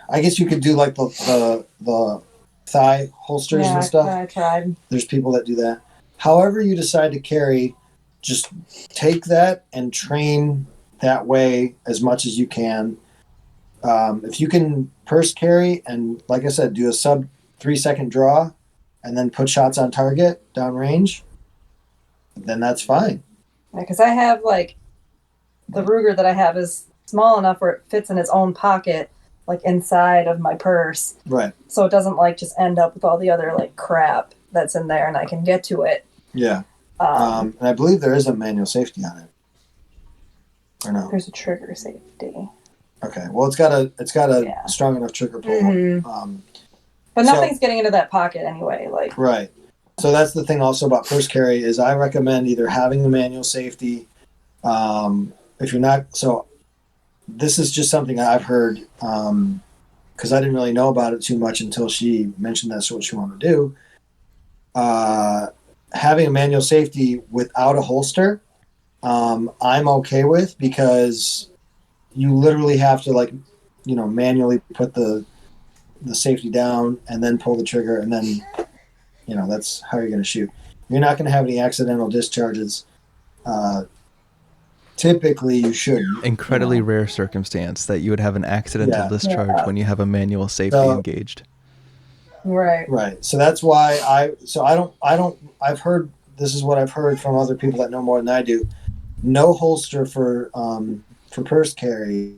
S1: I guess you could do like the thigh holsters and stuff.
S3: I tried.
S1: There's people that do that. However you decide to carry, just take that and train that way as much as you can. If you can purse carry and, like I said, do a sub 3-second draw and then put shots on target downrange, then that's fine.
S3: Because I have like the Ruger that I have is small enough where it fits in its own pocket, like inside of my purse.
S1: Right.
S3: So it doesn't like just end up with all the other like crap that's in there, and I can get to it.
S1: Yeah. And I believe there is a manual safety on it. Or no?
S3: There's a trigger safety.
S1: Okay. Well, it's got a strong enough trigger pull.
S3: Mm-hmm. But nothing's getting into that pocket anyway. Like.
S1: Right. So that's the thing also about purse carry is I recommend either having a manual safety. If you're not, so this is just something I've heard because I didn't really know about it too much until she mentioned that's what she wanted to do. Having a manual safety without a holster, I'm okay with, because you literally have to manually put the safety down and then pull the trigger, and then that's how you're going to shoot. You're not going to have any accidental discharges. Typically you shouldn't.
S2: Incredibly rare circumstance that you would have an accidental discharge when you have a manual safety engaged.
S3: Right.
S1: So that's why I've heard, this is what I've heard from other people that know more than I do. No holster for purse carry.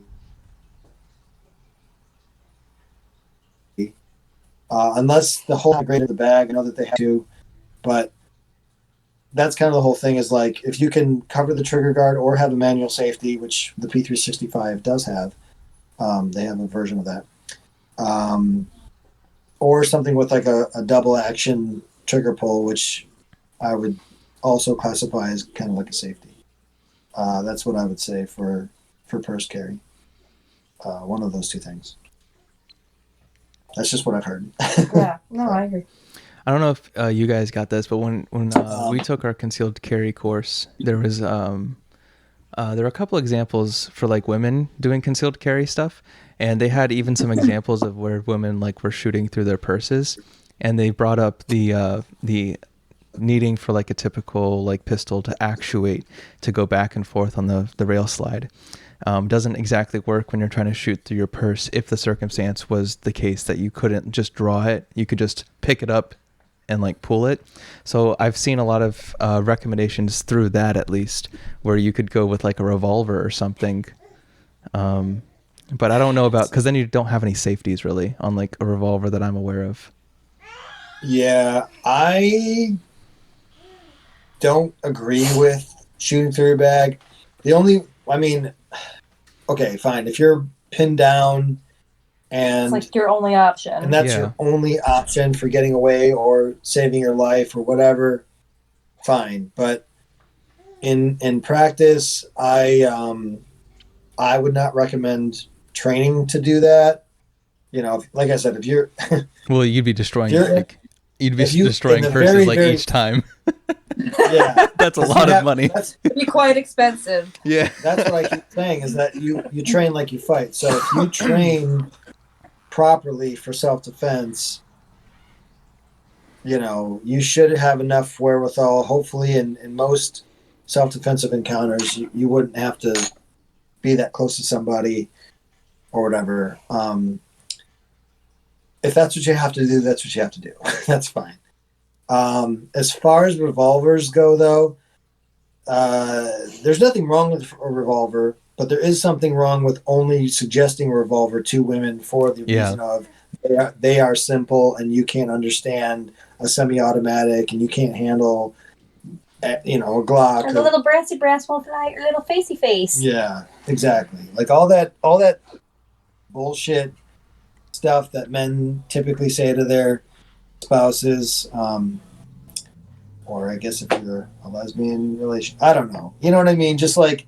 S1: Unless the whole grade of the bag, I know that they have to, but that's kind of the whole thing is like, if you can cover the trigger guard or have a manual safety, which the P365 does have, they have a version of that. Or something with like a double action trigger pull, which I would also classify as kind of like a safety. That's what I would say for purse carry. One of those two things. That's just what I've heard.
S3: Yeah, no, I agree.
S2: I don't know if you guys got this, but when we took our concealed carry course, there was there were a couple examples for like women doing concealed carry stuff, and they had even some examples of where women like were shooting through their purses, and they brought up the needing for like a typical like pistol to actuate to go back and forth on the rail slide. Doesn't exactly work when you're trying to shoot through your purse if the circumstance was the case that you couldn't just draw it, you could just pick it up and like pull it. So I've seen a lot of recommendations through that, at least, where you could go with like a revolver or something. But I don't know about, because then you don't have any safeties really on like a revolver that I'm aware of.
S1: Yeah, I don't agree with shooting through your bag. Okay, fine. If you're pinned down and
S3: it's like your only option,
S1: and that's your only option for getting away or saving your life or whatever, fine. But in practice, I would not recommend training to do that. Like I said, if you're
S2: well, you'd be destroying destroying purses
S1: very,
S2: like
S1: very,
S2: each time.
S1: Yeah,
S2: that's a lot of money.
S3: It'd be quite expensive.
S2: Yeah,
S1: that's what I keep saying is that you train like you fight. So if you train properly for self-defense, you should have enough wherewithal. Hopefully, in most self-defensive encounters, you wouldn't have to be that close to somebody or whatever. If that's what you have to do, that's what you have to do. That's fine. As far as revolvers go, though, there's nothing wrong with a revolver, but there is something wrong with only suggesting a revolver to women for the reason of they are simple and you can't understand a semi-automatic and you can't handle, a Glock.
S3: And the little brassy brass won't fly your little facey face.
S1: Yeah, exactly. Like all that bullshit stuff that men typically say to their spouses, or I guess if you're a lesbian relation, I don't know. You know what I mean? Just like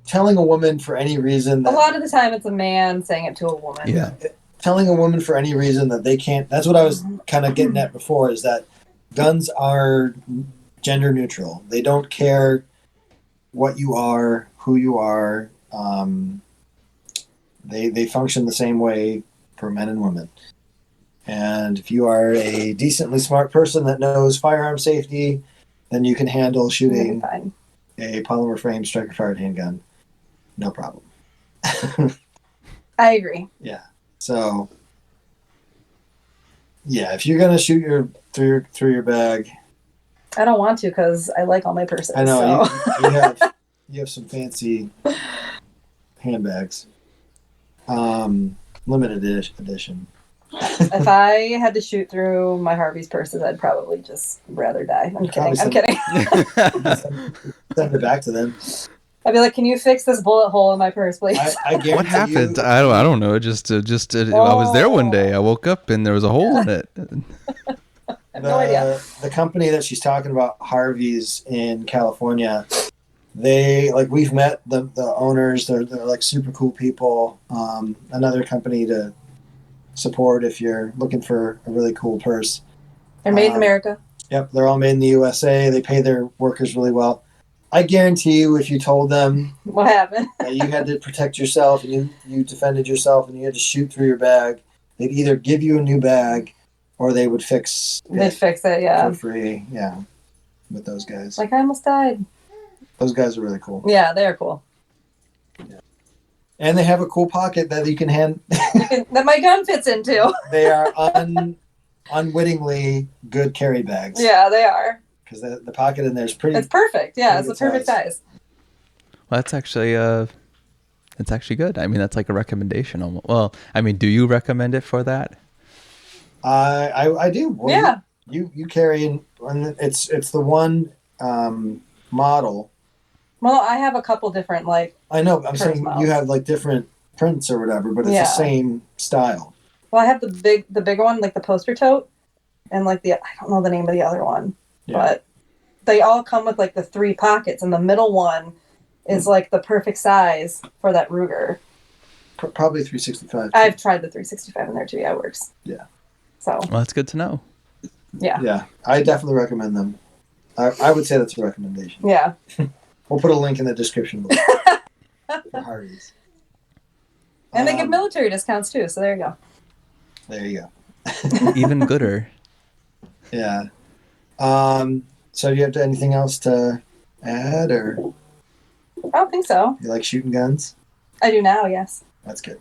S1: telling a woman for any reason.
S3: A lot of the time it's a man saying it to a woman.
S2: Yeah.
S1: telling a woman for any reason that they can't. That's what I was kind of getting at before. Is that guns are gender neutral. They don't care what you are, who you are. They function the same way for men and women. And if you are a decently smart person that knows firearm safety, then you can handle shooting a polymer frame striker fired handgun. No problem.
S3: I agree.
S1: Yeah. So, yeah, if you're gonna shoot through your bag,
S3: I don't want to because I like all my purses.
S1: I know
S3: so.
S1: you have some fancy handbags, limited edition.
S3: If I had to shoot through my Harvey's purses, I'd probably just rather die. I'm kidding. I'm kidding.
S1: Send it back to them.
S3: I'd be like, "Can you fix this bullet hole in my purse, please?"
S1: I guarantee
S2: What happened?
S1: you-
S2: I don't know. Just I was there one day. I woke up and there was a hole in it.
S3: I have no idea.
S1: The company that she's talking about, Harvey's in California, we've met the owners. They're like super cool people. Another company to support if you're looking for a really cool purse.
S3: They're made in America.
S1: Yep, they're all made in the USA. They pay their workers really well. I guarantee you, if you told them
S3: What happened?
S1: that you had to protect yourself and you defended yourself and you had to shoot through your bag, they'd either give you a new bag or they would fix
S3: They'd fix it, yeah.
S1: for free. Yeah, with those guys.
S3: Like, I almost died.
S1: Those guys are really cool.
S3: Yeah, they are cool.
S1: And they have a cool pocket that you can hand.
S3: That my gun fits into.
S1: They are unwittingly good carry bags.
S3: Yeah, they are.
S1: Because the pocket in there is pretty.
S3: It's perfect. Yeah, it's the
S1: pretty
S3: perfect size.
S2: Well, that's actually good. I mean, that's like a recommendation. Almost. Well, I mean, do you recommend it for that?
S1: I do. Well,
S3: Yeah.
S1: You carry in. It's the one model.
S3: Well, I have a couple different
S1: I know. I'm
S3: purse
S1: saying
S3: models.
S1: you have like different prints or whatever, but it's
S3: Yeah.
S1: the same style.
S3: Well, I have the bigger one, like the poster tote, and I don't know the name of the other one, but they all come with like the 3 pockets, and the middle one is like the perfect size for that Ruger.
S1: Probably 365.
S3: I've tried the 365 in there too. Yeah, it works.
S1: Yeah.
S3: So.
S2: Well, that's good to know.
S3: Yeah.
S1: Yeah, I definitely recommend them. I would say that's a recommendation.
S3: Yeah.
S1: We'll put a link in the description below for Harvey's.
S3: And they give military discounts too, so there you go.
S1: There you go.
S2: Even gooder.
S1: Yeah. So do you have anything else to add, or
S3: I don't think so.
S1: you like shooting guns?
S3: I do now, yes.
S1: That's good.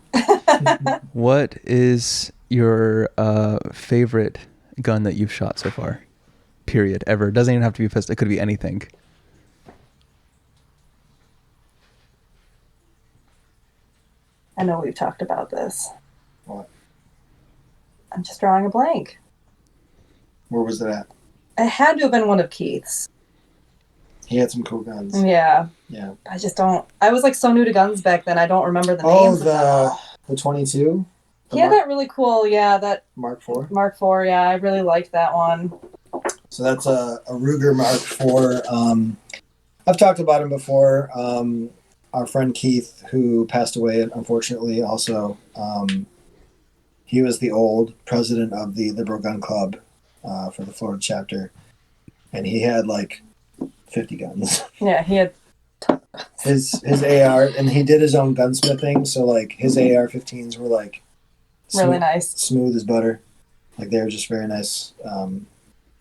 S2: What is your favorite gun that you've shot so far? Period. Ever. Doesn't even have to be a pistol. It could be anything.
S3: I know we've talked about this.
S1: What?
S3: I'm just drawing a blank.
S1: Where was it at?
S3: It had to have been one of Keith's.
S1: He had some cool guns.
S3: Yeah.
S1: Yeah.
S3: I just don't. I was like so new to guns back then. I don't remember the
S1: Oh,
S3: names of them all.
S1: the 22.
S3: He had that really cool, that
S1: Mark IV.
S3: Mark IV. Yeah, I really liked that one.
S1: So that's a Ruger Mark IV. I've talked about him before. Our friend Keith, who passed away, unfortunately, also, he was the old president of the Liberal Gun Club for the Florida chapter, and he had like 50 guns.
S3: Yeah, he had.
S1: His AR, and he did his own gunsmithing, so like his AR-15s were like
S3: Really nice.
S1: smooth as butter. Like they were just very nice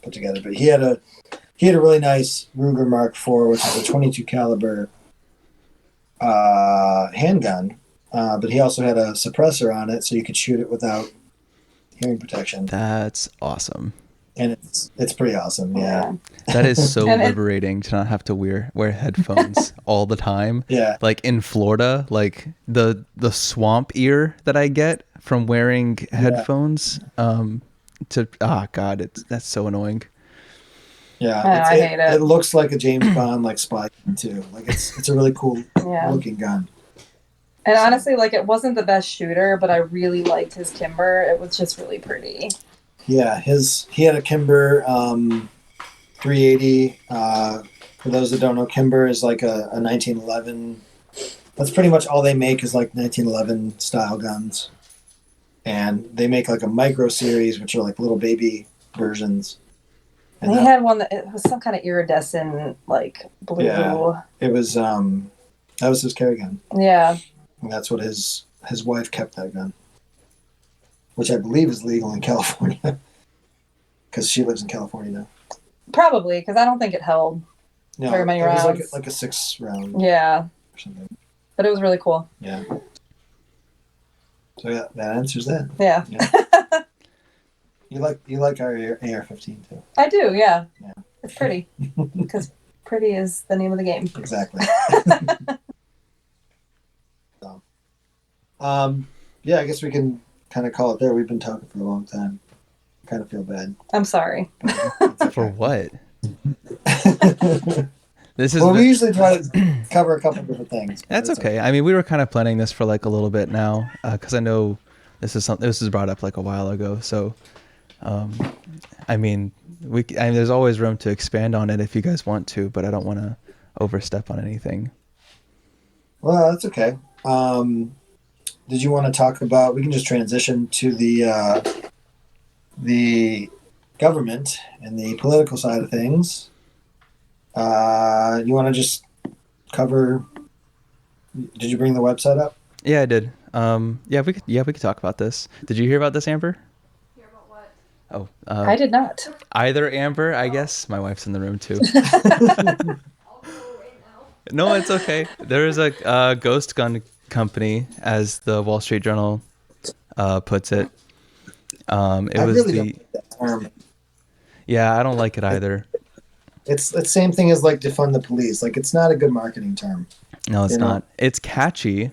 S1: put together. But he had a really nice Ruger Mark IV, which is a 22 caliber handgun. But he also had a suppressor on it, so you could shoot it without hearing protection.
S2: That's awesome.
S1: And it's pretty awesome. Yeah.
S2: That is so
S3: And
S2: liberating to not have to wear headphones all the time.
S1: Yeah.
S2: Like in Florida, like the swamp ear that I get from wearing headphones. That's so annoying.
S1: Yeah.
S3: I hate it.
S1: It looks like a James Bond like spy gun too. Like it's a really cool looking gun.
S3: And honestly, like it wasn't the best shooter, but I really liked his Kimber. It was just really pretty.
S1: Yeah, he had a Kimber 380. For those that don't know, Kimber is like a 1911. That's pretty much all they make is like 1911 style guns. and they make like a micro series, which are like little baby versions. And
S3: They had one that it was some kind of iridescent, like blue.
S1: Yeah. It was that was his carry gun.
S3: Yeah.
S1: And that's what his wife kept, that gun, which I believe is legal in California, because she lives in California now.
S3: Probably, because I don't think it held very many rounds.
S1: It was like a 6 round.
S3: Yeah.
S1: Or something.
S3: But it was really cool.
S1: Yeah. So yeah, that answers that.
S3: Yeah.
S1: You like our AR-15 too.
S3: I do, yeah.
S1: Yeah.
S3: It's pretty. Because pretty is the name of the game.
S1: Exactly. So, yeah, I guess we can kind of call it there. We've been talking for a long time. I kind of feel bad.
S3: I'm sorry.
S2: For what? This is
S1: well, we usually try to cover a couple different things.
S2: That's okay. I mean, we were kind of planning this for like a little bit now, because I know this was brought up like a while ago. So, I mean, there's always room to expand on it if you guys want to, but I don't want to overstep on anything.
S1: Well, that's okay. Did you want to talk about? We can just transition to the government and the political side of things. You want to just cover? Did you bring the website up?
S2: Yeah, I did. Yeah, we could talk about this. Did you hear about this, Amber?
S4: Hear about what?
S2: Oh,
S3: I did not.
S2: either Amber, I guess. My wife's in the room too.
S4: I'll go right now.
S2: No, it's okay. There is a ghost gun company, as the Wall Street Journal puts it. It
S1: I
S2: was
S1: really
S2: the
S1: don't like that term.
S2: yeah. I don't like it either.
S1: It's the same thing as like defund the police. Like, it's not a good marketing term.
S2: No, it's
S1: You know?
S2: not. It's catchy.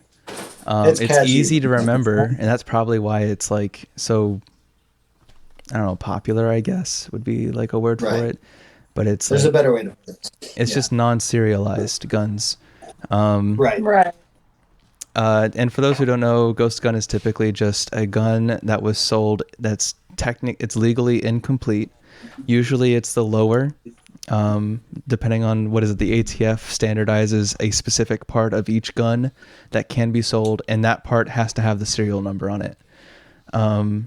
S1: It's
S2: It's
S1: catchy.
S2: easy to remember, and that's probably why it's like so. I don't know, popular, I guess would be like a word for
S1: Right.
S2: it, but it's
S1: There's
S2: like,
S1: a better way to put it.
S2: it's just non-serialized guns.
S1: Right.
S3: Right.
S2: And for those who don't know, ghost gun is typically just a gun that was sold that's it's legally incomplete. Usually it's the lower, depending on what is it, the ATF standardizes a specific part of each gun that can be sold, and that part has to have the serial number on it.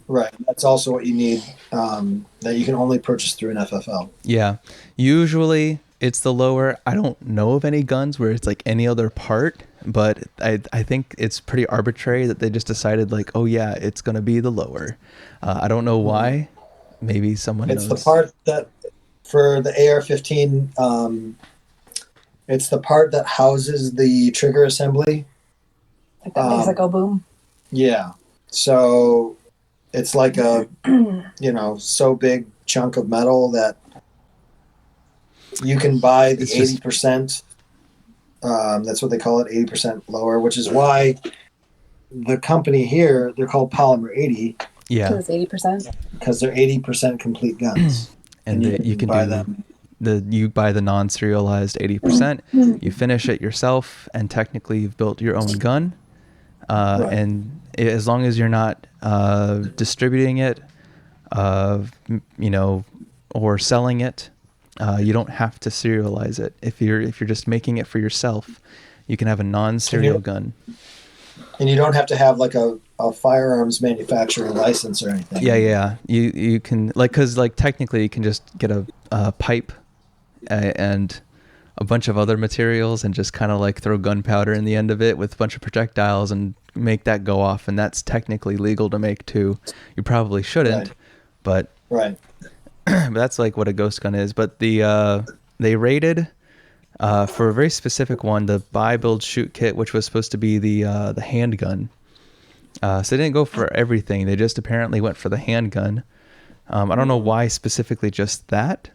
S1: Right. That's also what you need, that you can only purchase through an FFL.
S2: Yeah. Usually it's the lower. I don't know of any guns where it's like any other part, but I think it's pretty arbitrary that they just decided like, oh yeah, it's going to be the lower. I don't know why. Maybe someone
S1: It's
S2: knows.
S1: the part that, for the AR-15, it's the part that houses the trigger assembly.
S3: Like that makes it go boom.
S1: Yeah. So it's like a, so big chunk of metal that you can buy the
S2: It's just-
S1: 80%. That's what they call it, 80% lower, which is why the company here, they're called Polymer 80,
S2: Yeah.
S3: Because it's 80%.
S1: because they're 80% complete guns.
S2: And you can
S1: buy
S2: do
S1: them.
S2: you buy the non-serialized 80%, you finish it yourself, and technically you've built your own gun.
S1: Right.
S2: And as long as you're not distributing it, or selling it, you don't have to serialize it. If you're just making it for yourself, you can have a non-serial gun.
S1: And you don't have to have like a firearms manufacturing license or anything.
S2: Yeah. You can because technically you can just get a pipe and a bunch of other materials and just kind of like throw gunpowder in the end of it with a bunch of projectiles and make that go off, and that's technically legal to make too. You probably shouldn't,
S1: Right.
S2: but
S1: Right.
S2: but that's like what a ghost gun is. But they rated for a very specific one, the buy build shoot kit, which was supposed to be the handgun. So they didn't go for everything. They just apparently went for the handgun. I don't know why specifically just that.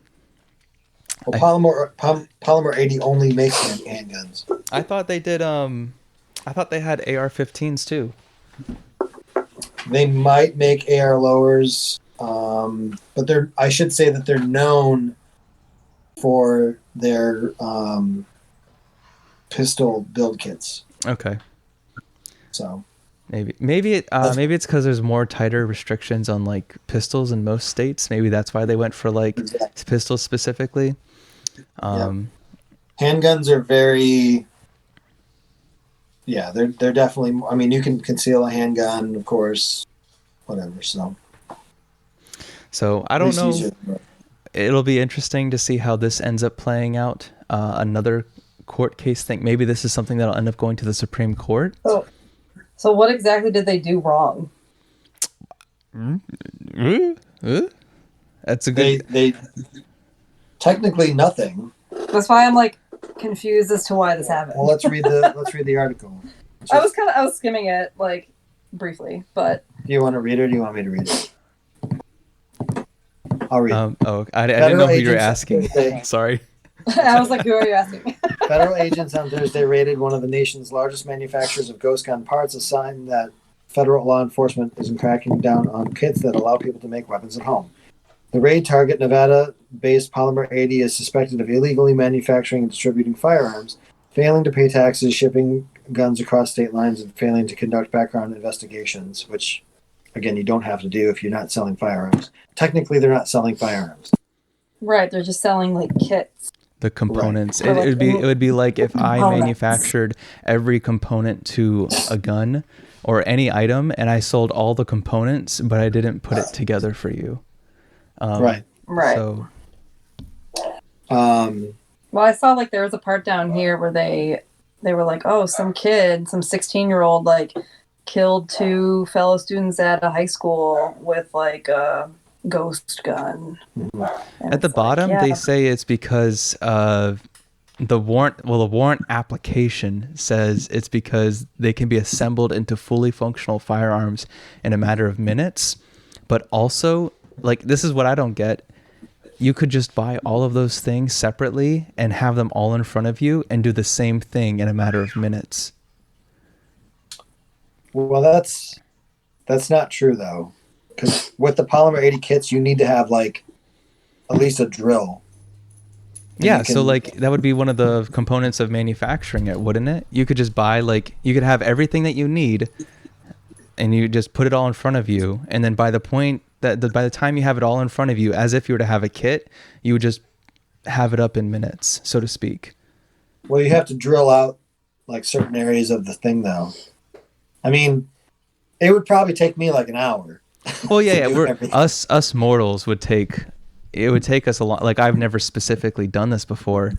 S1: Well, Polymer 80 only makes handguns.
S2: I thought they did. I thought they had AR-15s too.
S1: They might make AR lowers, but I should say that they're known for their pistol build kits.
S2: Okay.
S1: So
S2: Maybe it's because there's more tighter restrictions on like pistols in most states. Maybe that's why they went for like pistols specifically.
S1: handguns are very. Yeah, they're definitely. I mean, you can conceal a handgun, of course. whatever.
S2: So I
S1: at
S2: don't
S1: least
S2: know.
S1: easier.
S2: It'll be interesting to see how this ends up playing out. Another court case thing. Maybe this is something that'll end up going to the Supreme Court.
S3: So what exactly did they do wrong?
S2: That's a good.
S1: They technically nothing.
S3: That's why I'm like confused as to why this happened.
S1: Well, let's read the article.
S3: I was skimming it like briefly, but
S1: Do you want to read it or do you want me to read it? I'll read it.
S2: I didn't know who you were asking.
S1: Thursday,
S2: Sorry.
S3: I was like, who are you asking?
S1: federal agents on Thursday raided one of the nation's largest manufacturers of ghost gun parts, a sign that federal law enforcement isn't cracking down on kits that allow people to make weapons at home. The raid target, Nevada-based Polymer 80, is suspected of illegally manufacturing and distributing firearms, failing to pay taxes, shipping guns across state lines, and failing to conduct background investigations, which, again, you don't have to do if you're not selling firearms. Technically, they're not selling firearms.
S3: Right, they're just selling like kits.
S2: The components.
S3: Right.
S2: It would be like if I
S3: Components.
S2: manufactured every component to a gun or any item, and I sold all the components, but I didn't put it together for you.
S1: Right.
S2: So,
S3: Well, I saw like there was a part down here where they were like, oh, some 16-year-old like killed 2 fellow students at a high school with like a ghost gun. And
S2: at the
S3: it's
S2: bottom,
S3: like,
S2: they
S3: yeah.
S2: say it's because the warrant. Well, the warrant application says it's because they can be assembled into fully functional firearms in a matter of minutes. But also, like, this is what I don't get. You could just buy all of those things separately and have them all in front of you and do the same thing in a matter of minutes.
S1: Well, that's not true, though. Because with the Polymer 80 kits, you need to have, like, at least a drill. And
S2: Yeah,
S1: you
S2: so
S1: can-
S2: like that would be one of the components of manufacturing it, wouldn't it? You could just buy you could have everything that you need and you just put it all in front of you, and then by the time you have it all in front of you, as if you were to have a kit, you would just have it up in minutes, so to speak.
S1: Well, you have to drill out, like, certain areas of the thing, though. I mean, it would probably take me, like, an hour.
S2: Well, yeah,
S1: to do
S2: we're
S1: everything.
S2: us mortals would take us a lot. Like, I've never specifically done this before.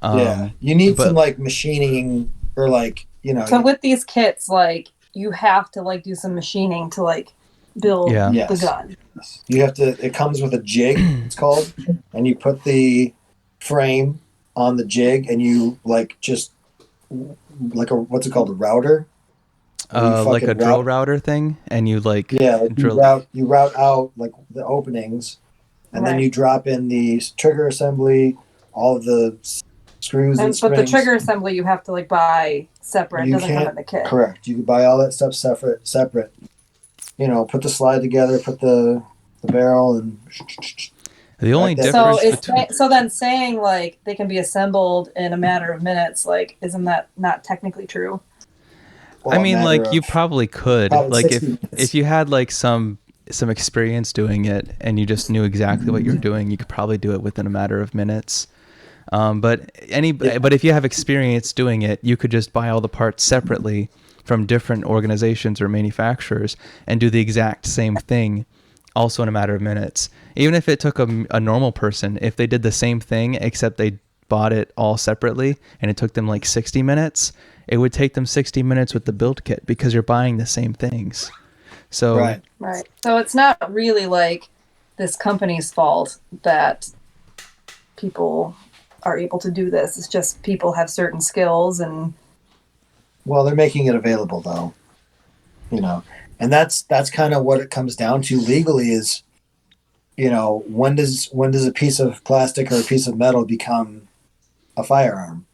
S1: Yeah. You need
S2: but-
S1: some, like, machining or, like, you know.
S3: So with these kits, like you have to like do some machining to like build
S2: Yeah.
S3: the
S1: Yes.
S3: gun.
S1: You have to, it comes with a jig, it's called, and you put the frame on the jig and you, like, just, like what's it called, a router?
S2: Like a drill router thing, and you like
S1: Yeah, like
S2: drill.
S1: you route out, like, the openings, and then
S3: Right.
S1: you drop in the trigger assembly, all of the screws and
S3: But
S1: springs.
S3: the trigger assembly you have to like buy separate. It
S1: You
S3: doesn't come
S1: can't-
S3: in the kit.
S1: Correct. You can buy all that stuff separate. You know, put the slide together, put the barrel, and
S2: The only
S1: Right,
S3: So
S2: difference between
S3: so then saying like they can be assembled in a matter of minutes, like isn't that not technically true?
S1: well,
S2: I
S1: a
S2: mean,
S1: matter
S2: like, you
S1: of
S2: probably could,
S1: probably
S2: like,
S1: 60 minutes.
S2: if you had like some experience doing it and you just knew exactly what you're doing, you could probably do it within a matter of minutes. But if you have experience doing it, you could just buy all the parts separately from different organizations or manufacturers and do the exact same thing, also in a matter of minutes. Even if it took a normal person, if they did the same thing except they bought it all separately and it took them like 60 minutes, it would take them 60 minutes with the build kit because you're buying the same things. So
S1: Right.
S3: Right. So it's not really like this company's fault that people are able to do this. It's just people have certain skills and
S1: Well, they're making it available, though. You know, and that's kind of what it comes down to legally is, you know, when does a piece of plastic or a piece of metal become a firearm?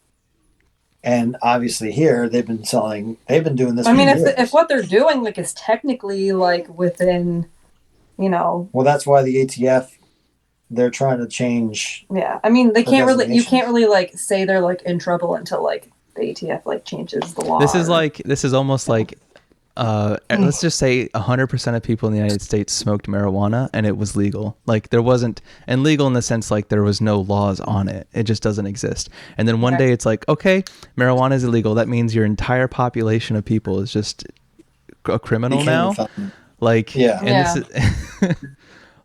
S1: And obviously here they've been doing this.
S3: I mean,
S1: for years.
S3: if what they're doing like is technically like within, you know,
S1: Well, that's why the ATF, they're trying to change.
S3: yeah. I mean, they
S1: For
S3: can't really, you
S1: designations.
S3: can't really like say they're like in trouble until like the ATF like changes the law.
S2: this is almost like let's just say 100% of people in the United States smoked marijuana and it was legal. Like, there wasn't, and legal in the sense like there was no laws on it. It just doesn't exist. And then one
S3: Right.
S2: day it's like, okay, marijuana is illegal. That means your entire population of people is just a criminal
S1: became
S2: now.
S1: a felon.
S2: Like,
S1: Yeah.
S2: and this is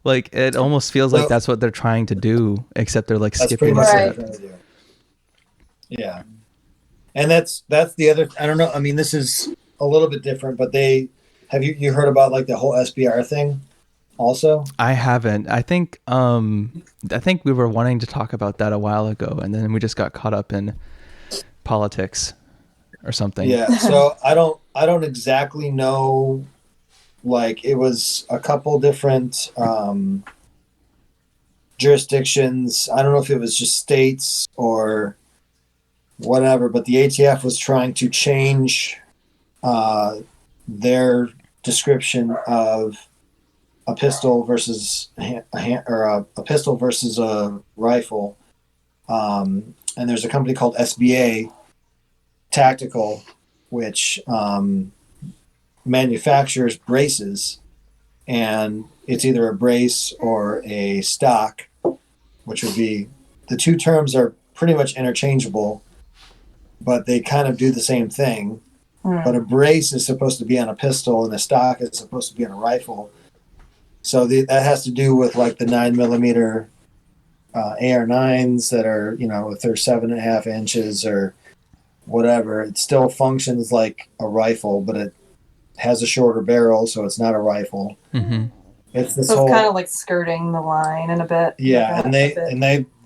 S2: like, it almost feels like
S1: So-
S2: that's what they're trying to do, except they're like
S1: That's
S2: skipping
S1: pretty
S2: a
S1: much what
S2: step.
S1: they're trying to do. Yeah. And that's the other, I don't know. I mean, this is a little bit different, but have you heard about like the whole SBR thing also?
S2: I haven't. I think we were wanting to talk about that a while ago, and then we just got caught up in politics or something.
S1: Yeah. So I don't exactly know. Like it was a couple different jurisdictions. I don't know if it was just states or whatever, but the ATF was trying to change their description of a pistol versus a pistol versus a rifle. And there's a company called SBA Tactical, which manufactures braces, and it's either a brace or a stock, which would be, the two terms are pretty much interchangeable, but they kind of do the same thing. But a brace is supposed to be on a pistol and a stock is supposed to be on a rifle. So that has to do with like the 9mm AR9s that are, if they're 7.5 inches or whatever, it still functions like a rifle, but it has a shorter barrel, so it's not a rifle.
S2: Mm-hmm.
S1: It's this
S3: So
S1: whole,
S3: it's kind of like skirting the line in a bit.
S1: yeah,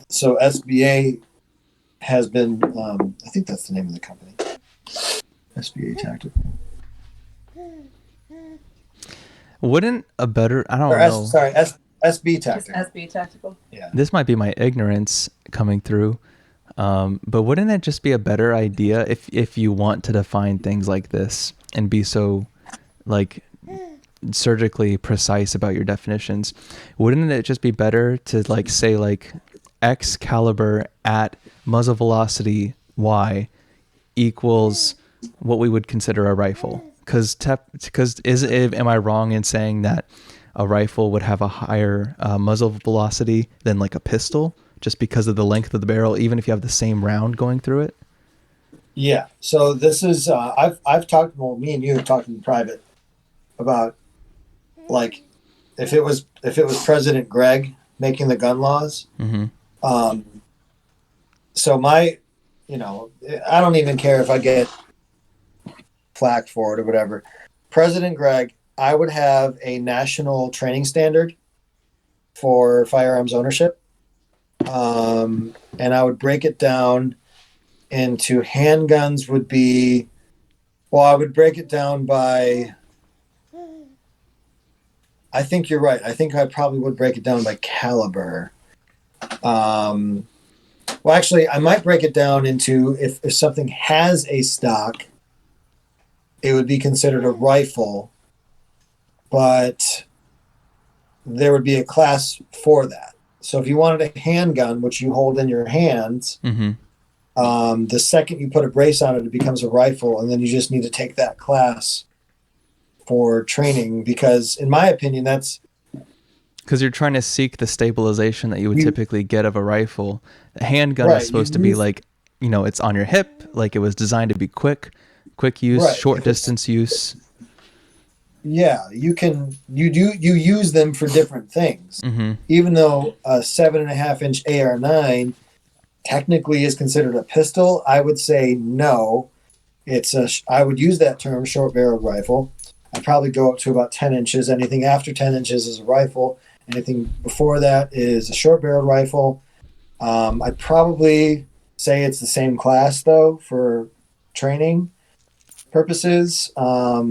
S1: so SBA has been, I think that's the name of the company, SBA Tactical.
S2: Wouldn't a better, I don't
S1: Or
S2: know.
S1: SB
S3: Just
S1: Tactical.
S3: SB Tactical.
S1: Yeah.
S2: This might be my ignorance coming through, but wouldn't it just be a better idea if you want to define things like this and be so like surgically precise about your definitions? Wouldn't it just be better to like say like X caliber at muzzle velocity Y equals what we would consider a rifle? Because am I wrong in saying that a rifle would have a higher muzzle velocity than like a pistol, just because of the length of the barrel, even if you have the same round going through it?
S1: Yeah. So this is I've talked. Well, me and you have talked in private about like if it was President Gregg making the gun laws.
S2: Mm-hmm.
S1: So I don't even care if I get flack for it or whatever. President Gregg, I would have a national training standard for firearms ownership. And I would break it down into handguns would be, I would break it down by, I think you're right. I think I probably would break it down by caliber. Actually, I might break it down into if something has a stock, it would be considered a rifle, but there would be a class for that. So if you wanted a handgun, which you hold in your hands,
S2: Mm-hmm.
S1: the second you put a brace on it, it becomes a rifle, and then you just need to take that class for training, because in my opinion, that's
S2: Because you're trying to seek the stabilization that you would typically get of a rifle. A handgun is supposed to be like, it's on your hip, like it was designed to be quick use,
S1: Right.
S2: short distance use.
S1: Yeah, you use them for different things.
S2: Mm-hmm.
S1: Even though a 7.5-inch AR9 technically is considered a pistol, I would say no. I would use that term, short barreled rifle. I'd probably go up to about 10 inches. Anything after 10 inches is a rifle. Anything before that is a short barreled rifle. I'd probably say it's the same class though for training purposes.
S2: Or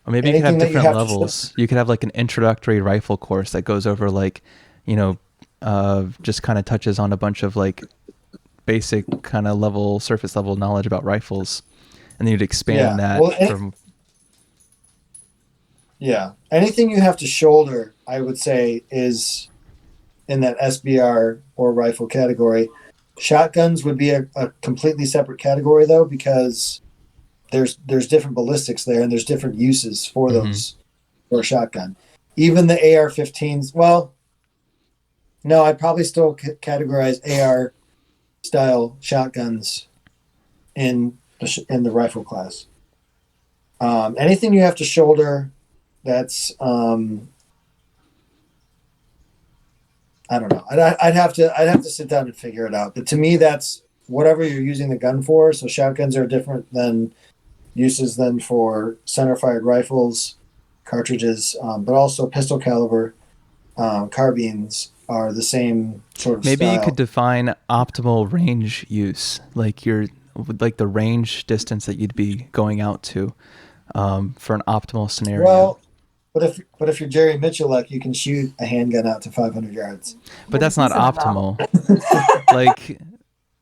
S2: maybe you could have different levels. You could have like an introductory rifle course that goes over like, just kind of touches on a bunch of like basic kind of surface level knowledge about rifles. And then you'd expand from...
S1: Yeah. Anything you have to shoulder, I would say, is in that SBR or rifle category. Shotguns would be a completely separate category though, because there's different ballistics there and there's different uses for those for a shotgun. Even the AR-15s, no, I'd probably still categorize AR style shotguns in the rifle class. Anything you have to shoulder That's I don't know. I'd have to sit down and figure it out. But to me, that's whatever you're using the gun for. So shotguns are different than uses than for center fired rifles, cartridges, but also pistol caliber carbines are the same sort of
S2: Maybe
S1: style.
S2: you could define optimal range use, like the range distance that you'd be going out to for an optimal scenario.
S1: Well, but if you're Jerry Mitchellek, you can shoot a handgun out to 500 yards.
S2: But that's not
S3: Decent
S2: optimal.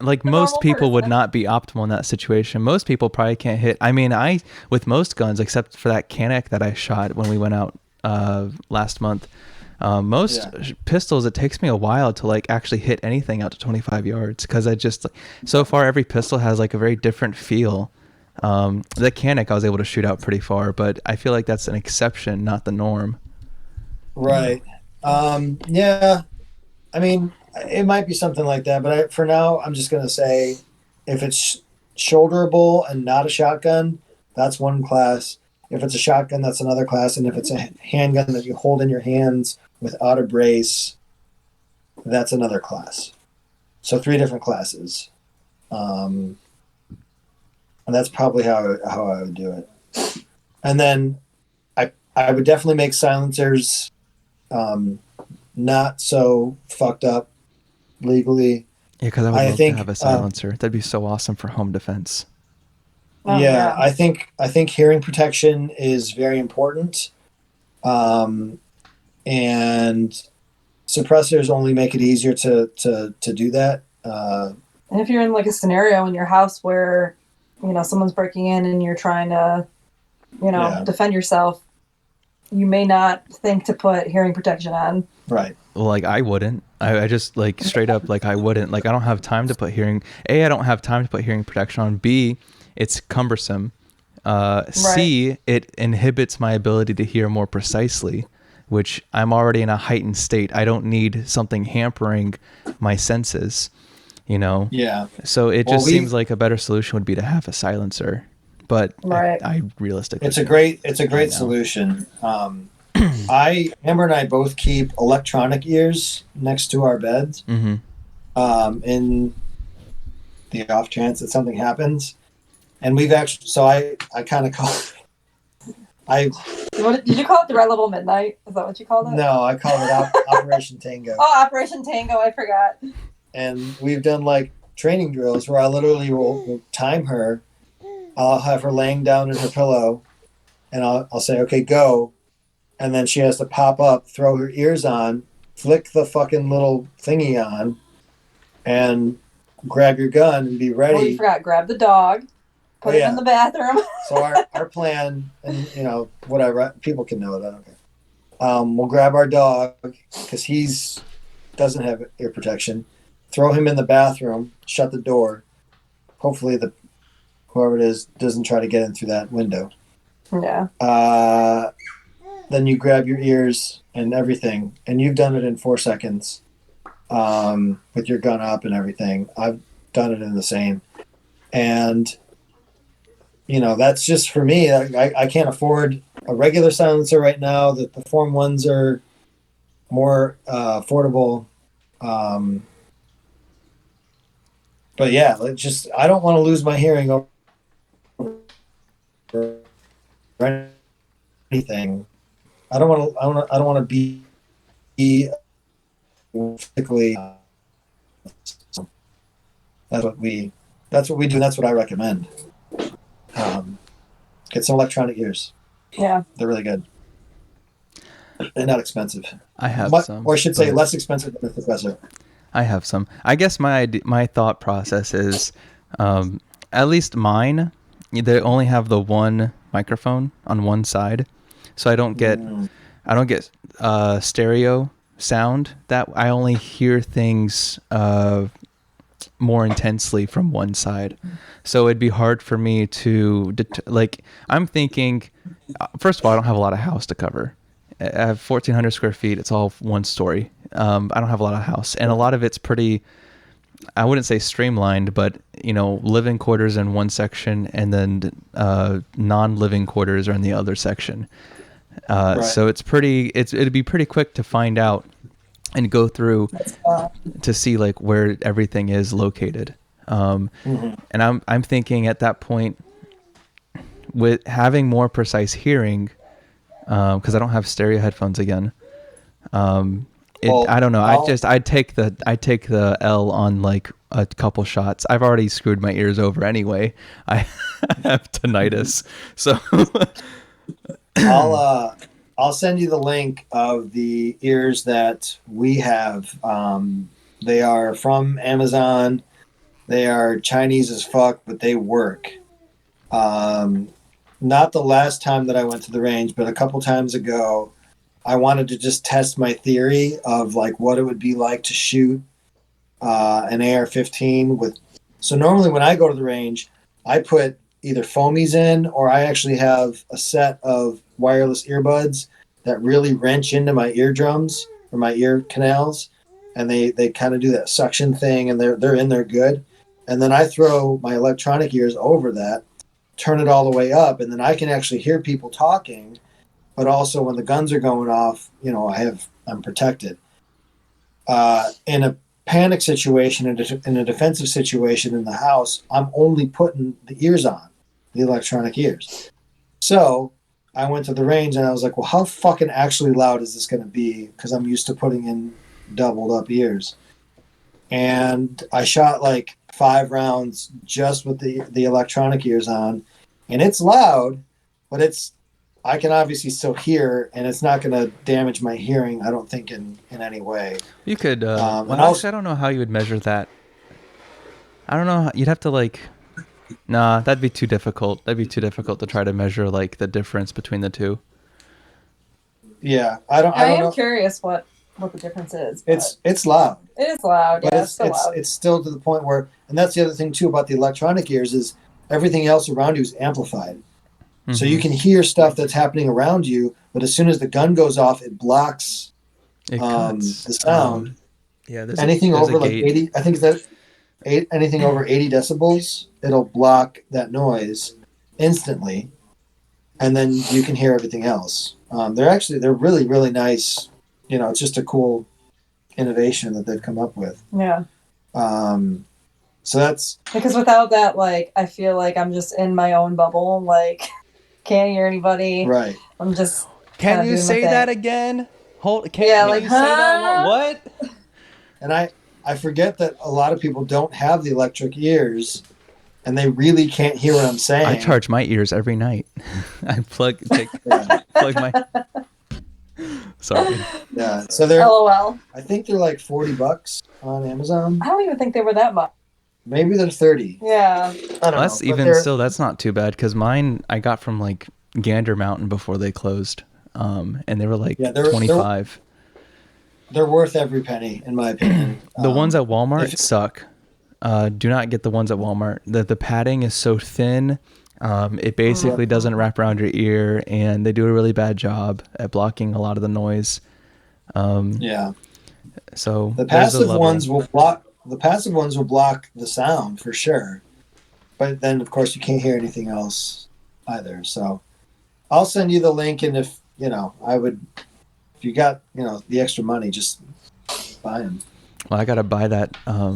S2: Like most
S3: normal
S2: people would
S3: person.
S2: not be optimal in that situation. Most people probably can't hit. I mean, with most guns, except for that Canik that I shot when we went out last month, most pistols, it takes me a while to like actually hit anything out to 25 yards because I just so far every pistol has like a very different feel. The Canik I was able to shoot out pretty far, but I feel like that's an exception, not the norm.
S1: Right. Yeah. I mean, it might be something like that, but for now, I'm just going to say if it's shoulderable and not a shotgun, that's one class. If it's a shotgun, that's another class. And if it's a handgun that you hold in your hands without a brace, that's another class. So 3 different classes. And that's probably how I would do it. And then I would definitely make silencers not so fucked up legally.
S2: Yeah, because I would love to have a silencer. That'd be so awesome for home defense.
S3: Oh,
S1: yeah, I think hearing protection is very important, and suppressors only make it easier to do that.
S3: And if you're in like a scenario in your house where someone's breaking in and you're trying to defend yourself, you may not think to put hearing protection on.
S1: Right.
S2: Well, like I wouldn't. I just like straight up like I wouldn't. Like I don't have time to put hearing. A, I don't have time to put hearing protection on. B, it's cumbersome. C, it inhibits my ability to hear more precisely, which I'm already in a heightened state. I don't need something hampering my senses,
S1: Yeah.
S2: So it just seems like a better solution would be to have a silencer. But I realistically,
S1: it's a great solution. Amber and I both keep electronic ears next to our beds, in the off chance that something happens. And we've actually, so I kind of call
S3: What did you call it? The Red Level Midnight? Is that what you called it?
S1: No, I call it Operation Tango.
S3: Oh, Operation Tango! I forgot.
S1: And we've done like training drills where I literally will time her. I'll have her laying down in her pillow, and I'll say, "Okay, go," and then she has to pop up, throw her ears on, flick the fucking little thingy on, and grab your gun and be ready.
S3: Oh, you forgot. Grab the dog. Put it in the bathroom.
S1: So our plan, and whatever, people can know it. I don't care. We'll grab our dog because he's doesn't have ear protection. Throw him in the bathroom. Shut the door. Hopefully whoever it is doesn't try to get in through that window.
S3: Yeah.
S1: Then you grab your ears and everything, and you've done it in 4 seconds, with your gun up and everything. I've done it in the same, and that's just for me. I can't afford a regular silencer right now. The Form ones are more affordable. But yeah, I don't want to lose my hearing over anything. I don't want to be physically. That's what we do. And that's what I recommend. Get some electronic ears.
S3: Yeah,
S1: they're really good. They're not expensive.
S2: I have some,
S1: or I should say, less expensive than the Professor.
S2: I have some. I guess my thought process is, at least mine, they only have the one microphone on one side, so I don't get stereo sound. That I only hear things more intensely from one side, so it'd be hard for me to I'm thinking, first of all, I don't have a lot of house to cover. I have 1,400 square feet. It's all one story. I don't have a lot of house, and a lot of it's pretty, I wouldn't say streamlined, but living quarters in one section, and then non-living quarters are in the other section. So it'd be pretty quick to find out and go through to see like where everything is located. And I'm thinking at that point, with having more precise hearing, because I don't have stereo headphones again. I don't know. I'd take the L on like a couple shots. I've already screwed my ears over anyway. I have tinnitus, so
S1: I'll send you the link of the ears that we have. They are from Amazon. They are Chinese as fuck, but they work. Not the last time that I went to the range, but a couple times ago, I wanted to just test my theory of like what it would be like to shoot an AR-15 with. So normally when I go to the range, I put either foamies in, or I actually have a set of wireless earbuds that really wrench into my eardrums or my ear canals, and they kind of do that suction thing, and they're in there good. And then I throw my electronic ears over that, turn it all the way up, and then I can actually hear people talking, but also when the guns are going off, I'm protected. In a panic situation, in a defensive situation in the house, I'm only putting the ears on, the electronic ears. So I went to the range and I was like, well, how fucking actually loud is this going to be? Because I'm used to putting in doubled up ears. And I shot like 5 rounds just with the electronic ears on, and it's loud, but I can obviously still hear, and it's not going to damage my hearing, I don't think, in any way.
S2: You could. Actually, I don't know how you would measure that. I don't know. You'd have to Nah, that'd be too difficult. That'd be too difficult to try to measure like the difference between the two.
S1: Yeah, I don't know.
S3: Curious what the difference is.
S1: It's loud.
S3: It is loud.
S1: But
S3: Yeah, it's still loud.
S1: It's still to the point where, and that's the other thing too about the electronic ears, is everything else around you is amplified. Mm-hmm. So you can hear stuff that's happening around you, but as soon as the gun goes off, it blocks the sound. Anything over like 80, I think anything over 80 decibels, it'll block that noise instantly, and then you can hear everything else. They're really, really nice. It's just a cool innovation that they've come up with.
S3: Yeah.
S1: So that's
S3: because without that, I feel like I'm just in my own bubble. Can't hear anybody.
S1: Right.
S3: I'm just.
S2: Can you say that again? Can you say that? What?
S1: And I forget that a lot of people don't have the electric ears, and they really can't hear what I'm saying.
S2: I charge my ears every night. I plug my. Sorry.
S1: Yeah. So they're.
S3: LOL.
S1: I think they're like $40 on Amazon.
S3: I don't even think they were that much.
S1: Maybe they're 30.
S3: Yeah.
S1: I don't know.
S2: Still, that's not too bad, because mine I got from Gander Mountain before they closed, and they were 25.
S1: They're worth every penny, in my opinion.
S2: The ones at Walmart suck. Do not get the ones at Walmart. The padding is so thin. It basically doesn't wrap around your ear, and they do a really bad job at blocking a lot of the noise.
S1: Yeah.
S2: So
S1: the passive ones will block. The passive ones will block the sound for sure, but then of course you can't hear anything else either. So I'll send you the link, and if if you got the extra money, just buy them.
S2: Well, I gotta buy that. I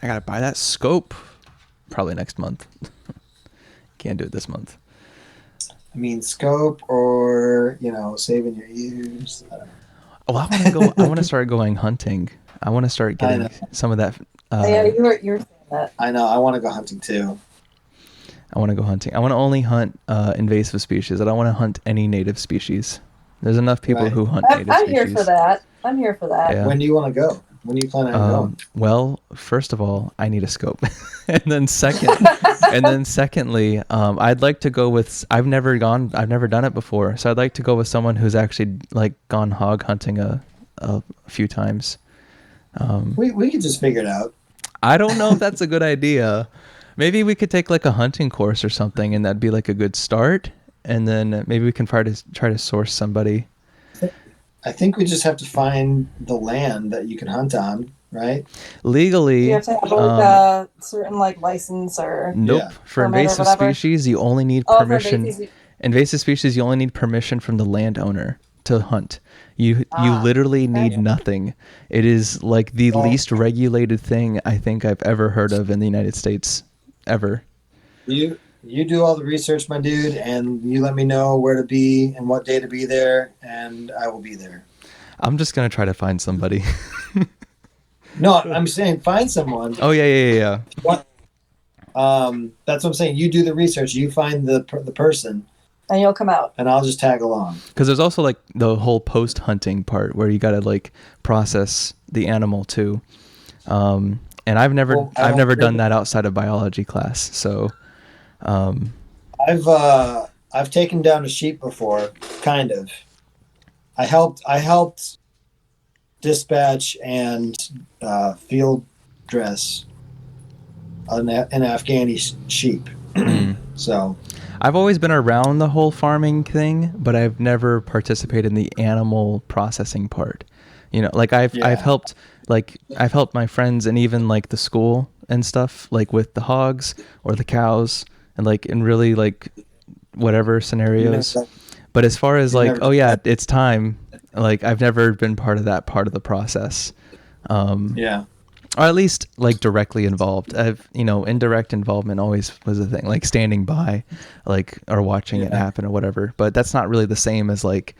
S2: gotta buy that scope probably next month. Can't do it this month.
S1: I mean, scope or saving your ears. I don't know.
S2: Oh, I want to start going hunting. I want to start getting some of that.
S3: Yeah, you were saying that.
S1: I know. I want to go hunting too.
S2: I want to go hunting. I want to only hunt invasive species. I don't want to hunt any native species. There's enough people who hunt native species.
S3: I'm here for that.
S2: Yeah.
S1: When do you want to go? When do you plan on going?
S2: Well, first of all, I need a scope, and then secondly, I'd like to go with. I've never done it before, so I'd like to go with someone who's actually gone hog hunting a few times.
S1: We could just figure it out.
S2: I don't know if that's a good idea. Maybe we could take a hunting course or something, and that'd be a good start. And then maybe we can try to source somebody.
S1: I think we just have to find the land that you can hunt on, right?
S2: Legally,
S3: you have to have a certain license or
S2: nope. For invasive species, you only need permission. Invasive species, you only need permission from the landowner to hunt. You literally need nothing. It is like the least regulated thing I think I've ever heard of in the United States, ever.
S1: You do all the research, my dude, and you let me know where to be and what day to be there, and I will be there.
S2: I'm just gonna try to find somebody.
S1: No, I'm saying find someone.
S2: Oh yeah.
S1: What? That's what I'm saying. You do the research. You find the person,
S3: And you'll come out.
S1: and I'll just tag along.
S2: Because there's also like the whole post-hunting part where you gotta like process the animal too. And I've never done that outside of biology class. So
S1: I've taken down a sheep before, kind of. I helped dispatch and field dress an Afghani sheep. So
S2: I've always been around the whole farming thing, but I've never participated in the animal processing part. You know, like I've helped my friends and even like the school and stuff, like with the hogs or the cows and like in really like whatever scenarios. But as far as like, oh yeah, it's time, like I've never been part of that part of the process. Or at least like directly involved. Indirect involvement always was a thing, like standing by, like, or watching it happen or whatever. But that's not really the same as like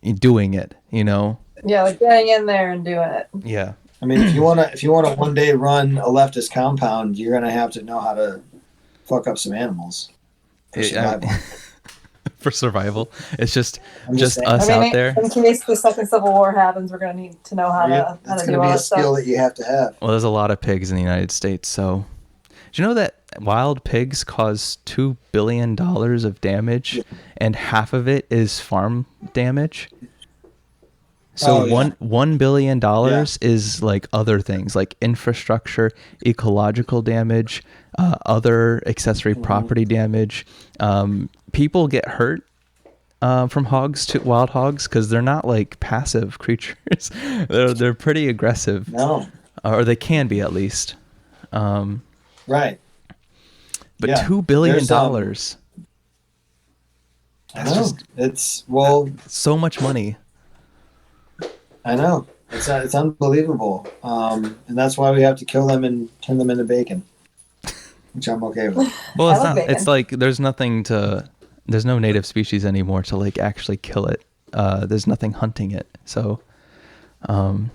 S2: doing it, you know?
S3: Yeah, like getting in there and doing it.
S2: Yeah.
S1: I mean, if you wanna one day run a leftist compound, you're gonna have to know how to fuck up some animals for survival.
S2: For survival, it's just
S1: saying.
S2: us out there.
S3: In case the second Civil War happens, we're gonna need to know how to
S1: It's
S3: do
S1: gonna
S3: all
S1: be a
S3: that stuff.
S1: skill that you have to have.
S2: Well, there's a lot of pigs in the United States, so do you know that wild pigs cause $2 billion of damage, and half of it is farm damage? So $1 billion is like other things, like infrastructure, ecological damage, other accessory property damage. People get hurt from wild hogs because they're not like passive creatures. they're pretty aggressive.
S1: No.
S2: Or they can be at least.
S1: Right.
S2: But $2 billion.
S1: I know. It's
S2: so much money.
S1: I know. It's unbelievable. And that's why we have to kill them and turn them into bacon. Which I'm okay with.
S2: Well,
S3: I love bacon.
S2: it's like there's no native species anymore to like actually kill it. There's nothing hunting it. So
S1: Right.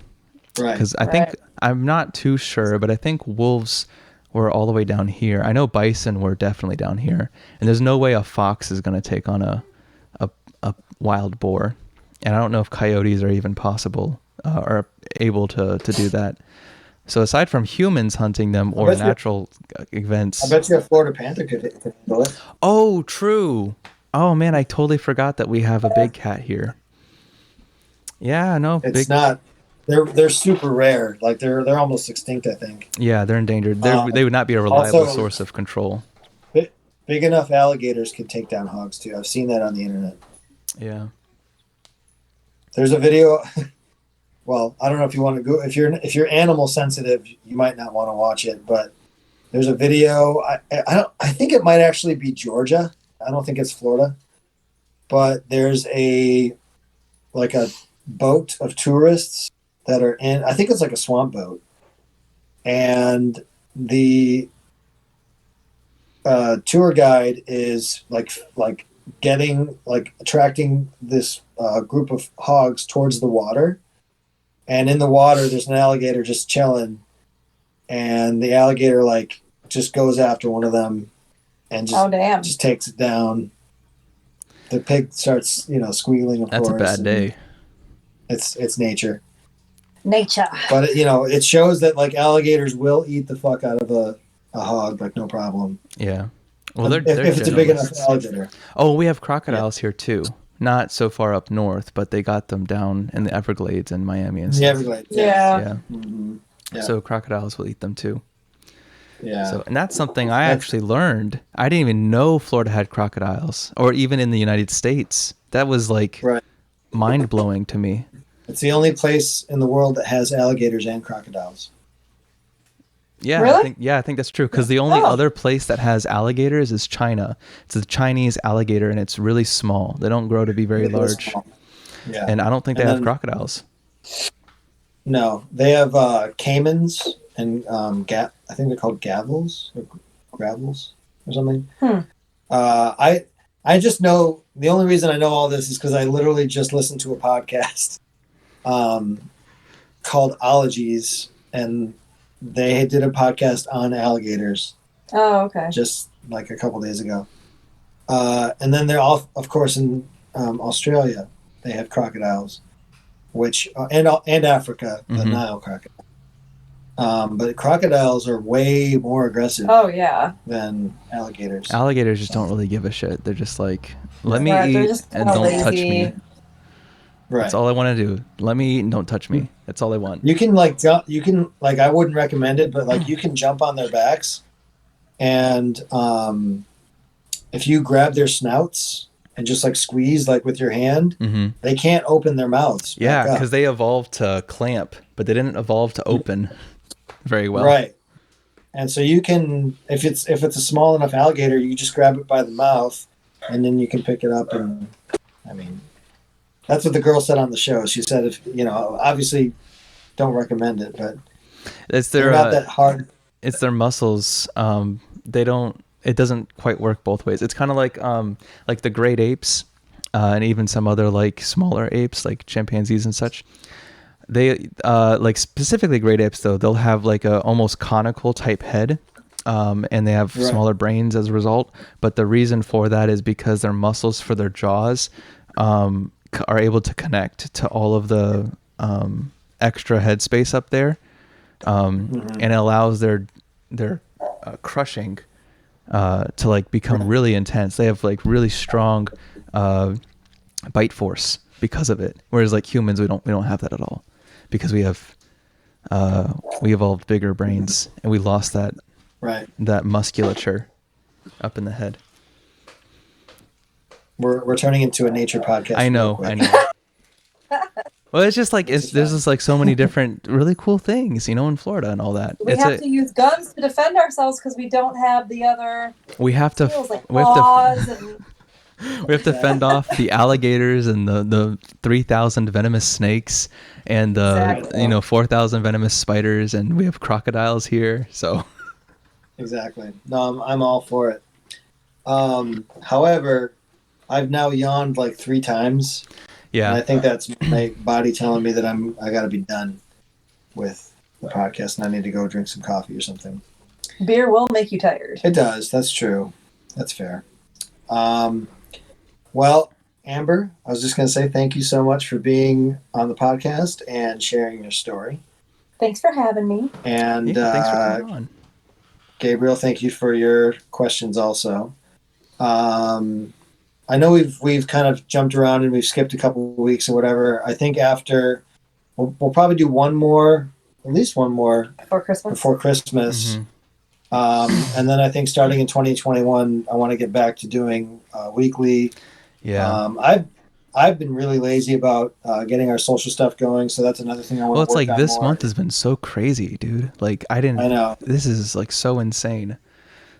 S2: Because I think, I'm not too sure, but I think wolves were all the way down here. I know bison were definitely down here. And there's no way a fox is going to take on a wild boar. And I don't know if coyotes are even possible or able to do that. So aside from humans hunting them or natural events.
S1: I bet you a Florida panther could handle it.
S2: Oh, true. Oh, man, I totally forgot that we have a big cat here. Yeah, no.
S1: It's not. They're super rare. Like they're almost extinct, I think.
S2: Yeah, they're endangered. They would not be a reliable source of control.
S1: Big enough alligators could take down hogs too. I've seen that on the internet.
S2: Yeah.
S1: There's a video. Well, I don't know if you want to go. If you're animal sensitive, you might not want to watch it. But there's a video. I think it might actually be Georgia. I don't think it's Florida. But there's a boat of tourists that are in. I think it's like a swamp boat, and the tour guide is attracting this group of hogs towards the water. And in the water, there's an alligator just chilling, and the alligator just goes after one of them, and just takes it down. The pig starts, squealing. Of
S2: That's
S1: course.
S2: a bad day.
S1: It's nature.
S3: Nature.
S1: But it shows that alligators will eat the fuck out of a hog, no problem.
S2: Yeah. Well,
S1: if it's a big enough alligator.
S2: Oh, we have crocodiles here too. Not so far up north, but they got them down in the Everglades in Miami and stuff.
S1: The Everglades.
S3: Yeah.
S1: Mm-hmm. Yeah.
S2: So crocodiles will eat them too.
S1: Yeah.
S2: So, and that's something I actually learned. I didn't even know Florida had crocodiles, or even in the United States. That was mind blowing to me.
S1: It's the only place in the world that has alligators and crocodiles.
S2: Yeah,
S3: Really?
S2: I think that's true. Because the only
S3: Oh.
S2: other place that has alligators is China. It's a Chinese alligator, and it's really small. They don't grow to be very
S1: Really
S2: large.
S1: small. Yeah.
S2: And I don't think they
S1: And
S2: have
S1: then-
S2: crocodiles.
S1: No, they have caimans and I think they're called gavels or gravels or something. I just know the only reason I know all this is because I literally just listened to a podcast called Ologies, and they did a podcast on alligators
S3: Oh, okay.
S1: just like a couple days ago. And then they're all, of course, in Australia. They have crocodiles, which and Africa, the
S2: Mhm.
S1: Nile crocodile. But crocodiles are way more aggressive
S3: Oh, yeah.
S1: than alligators.
S2: Alligators just don't really give a shit. They're just like, let me
S3: Right, they're
S2: eat
S3: just
S2: and
S3: kinda
S2: don't touch
S3: lazy.
S2: me.
S1: Right.
S2: That's all I want to do. Let me eat and don't touch me. That's all I want.
S1: You can like jump. You can like. I wouldn't recommend it, but like you can jump on their backs, and if you grab their snouts and just like squeeze like with your hand,
S2: Hmm.
S1: they can't open their mouths. back
S2: Yeah,
S1: up.
S2: because they evolved to clamp, but they didn't evolve to open very well.
S1: Right. And so you can, if it's a small enough alligator, you just grab it by the mouth, and then you can pick it up. And I mean, that's what the girl said on the show. She said, if obviously, don't recommend it, but
S2: It's
S1: they're
S2: their
S1: not that hard.
S2: it's their muscles. They don't. It doesn't quite work both ways. It's kind of like the great apes, and even some other like smaller apes, like chimpanzees and such. They like specifically great apes though. They'll have like a almost conical type head, and they have
S1: Right.
S2: smaller brains as a result. But the reason for that is because their muscles for their jaws are able to connect to all of the extra head space up there, and it allows their crushing to like become really intense. They have like really strong bite force because of it. Whereas like humans, we don't have that at all, because we evolved bigger brains and we lost that
S1: Right.
S2: musculature up in the head.
S1: We're turning into a nature podcast.
S2: I
S1: real
S2: know.
S1: quick.
S2: Well, it's just like there's just like so many different really cool things, in Florida and all that.
S3: We have to use guns to defend ourselves because we don't have the other
S2: we have to
S3: skills like
S2: we have
S3: claws
S2: to
S3: and
S2: we have to fend off the alligators and the 3,000 venomous snakes and
S3: Exactly.
S2: 4,000 venomous spiders, and we have crocodiles here. So
S1: Exactly. No, I'm all for it. However, I've now yawned like 3 times. And I
S2: yeah,
S1: think that's my body telling me that I got to be done with the podcast, and I need to go drink some coffee or something.
S3: beer will make you tired.
S1: It does. That's true. That's fair. Well, Amber, I was just going to say thank you so much for being on the podcast and sharing your story.
S3: Thanks for having me.
S1: And
S2: thanks for coming on.
S1: Gabriel, thank you for your questions also. I know we've kind of jumped around and we've skipped a couple of weeks or whatever. I think after we'll probably do at least one more
S3: For Christmas.
S1: before Christmas.
S2: Mhm.
S1: And then I think starting in 2021, I want to get back to doing weekly.
S2: Yeah.
S1: I've been really lazy about getting our social stuff going, so that's another thing I want
S2: Well,
S1: to
S2: it's
S1: work
S2: like
S1: on
S2: this
S1: more.
S2: month has been so crazy, dude. Like I
S1: know.
S2: This is like so insane.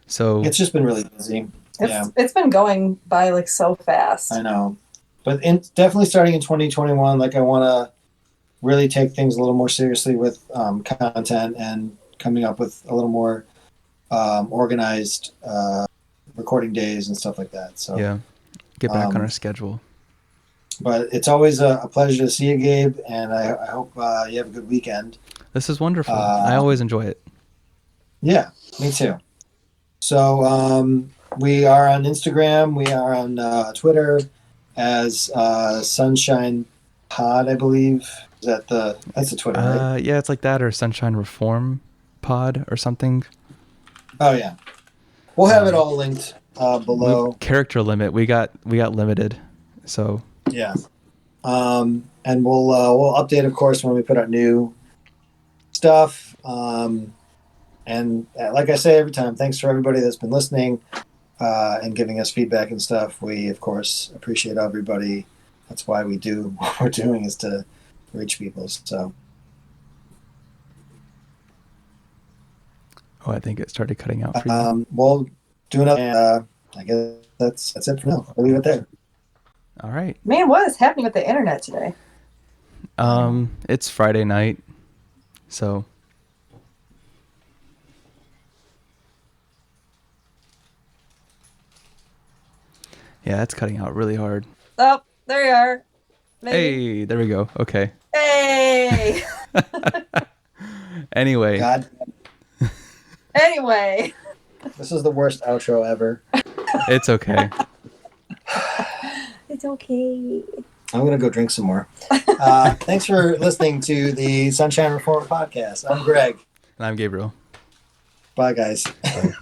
S2: So
S1: It's just been really busy.
S3: It's been going by like so fast.
S1: I know. But definitely starting in 2021, like I want to really take things a little more seriously with content and coming up with a little more organized recording days and stuff like that. So
S2: yeah, get back on our schedule.
S1: But it's always a pleasure to see you, Gabe, and I hope you have a good weekend.
S2: This is wonderful. I always enjoy it.
S1: Yeah, me too. So we are on Instagram. We are on Twitter as Sunshine Pod, I believe. That's the Twitter, right?
S2: Yeah, it's like that, or Sunshine Reform Pod or something.
S1: Oh yeah, we'll have it all linked below.
S2: Character limit. We got limited, so
S1: Yeah, and we'll update, of course, when we put out new stuff. And like I say every time, thanks for everybody that's been listening and giving us feedback and stuff. We, of course, appreciate everybody. That's why we do what we're doing, is to reach people. So
S2: Oh, I think it started cutting out for you.
S1: We'll do another. I guess that's it for now. I'll leave it there.
S2: All right.
S3: Man, what is happening with the internet today?
S2: It's Friday night, so yeah, it's cutting out really hard.
S3: Oh, there you are. Maybe.
S2: Hey, there we go. Okay.
S3: Hey.
S2: Anyway,
S1: God,
S3: Anyway.
S1: this is the worst outro ever.
S2: it's okay.
S3: It's okay.
S1: I'm gonna go drink some more. Thanks for listening to the Sunshine Reformer podcast. I'm Greg.
S2: And I'm Gabriel.
S1: Bye, guys.
S2: Bye.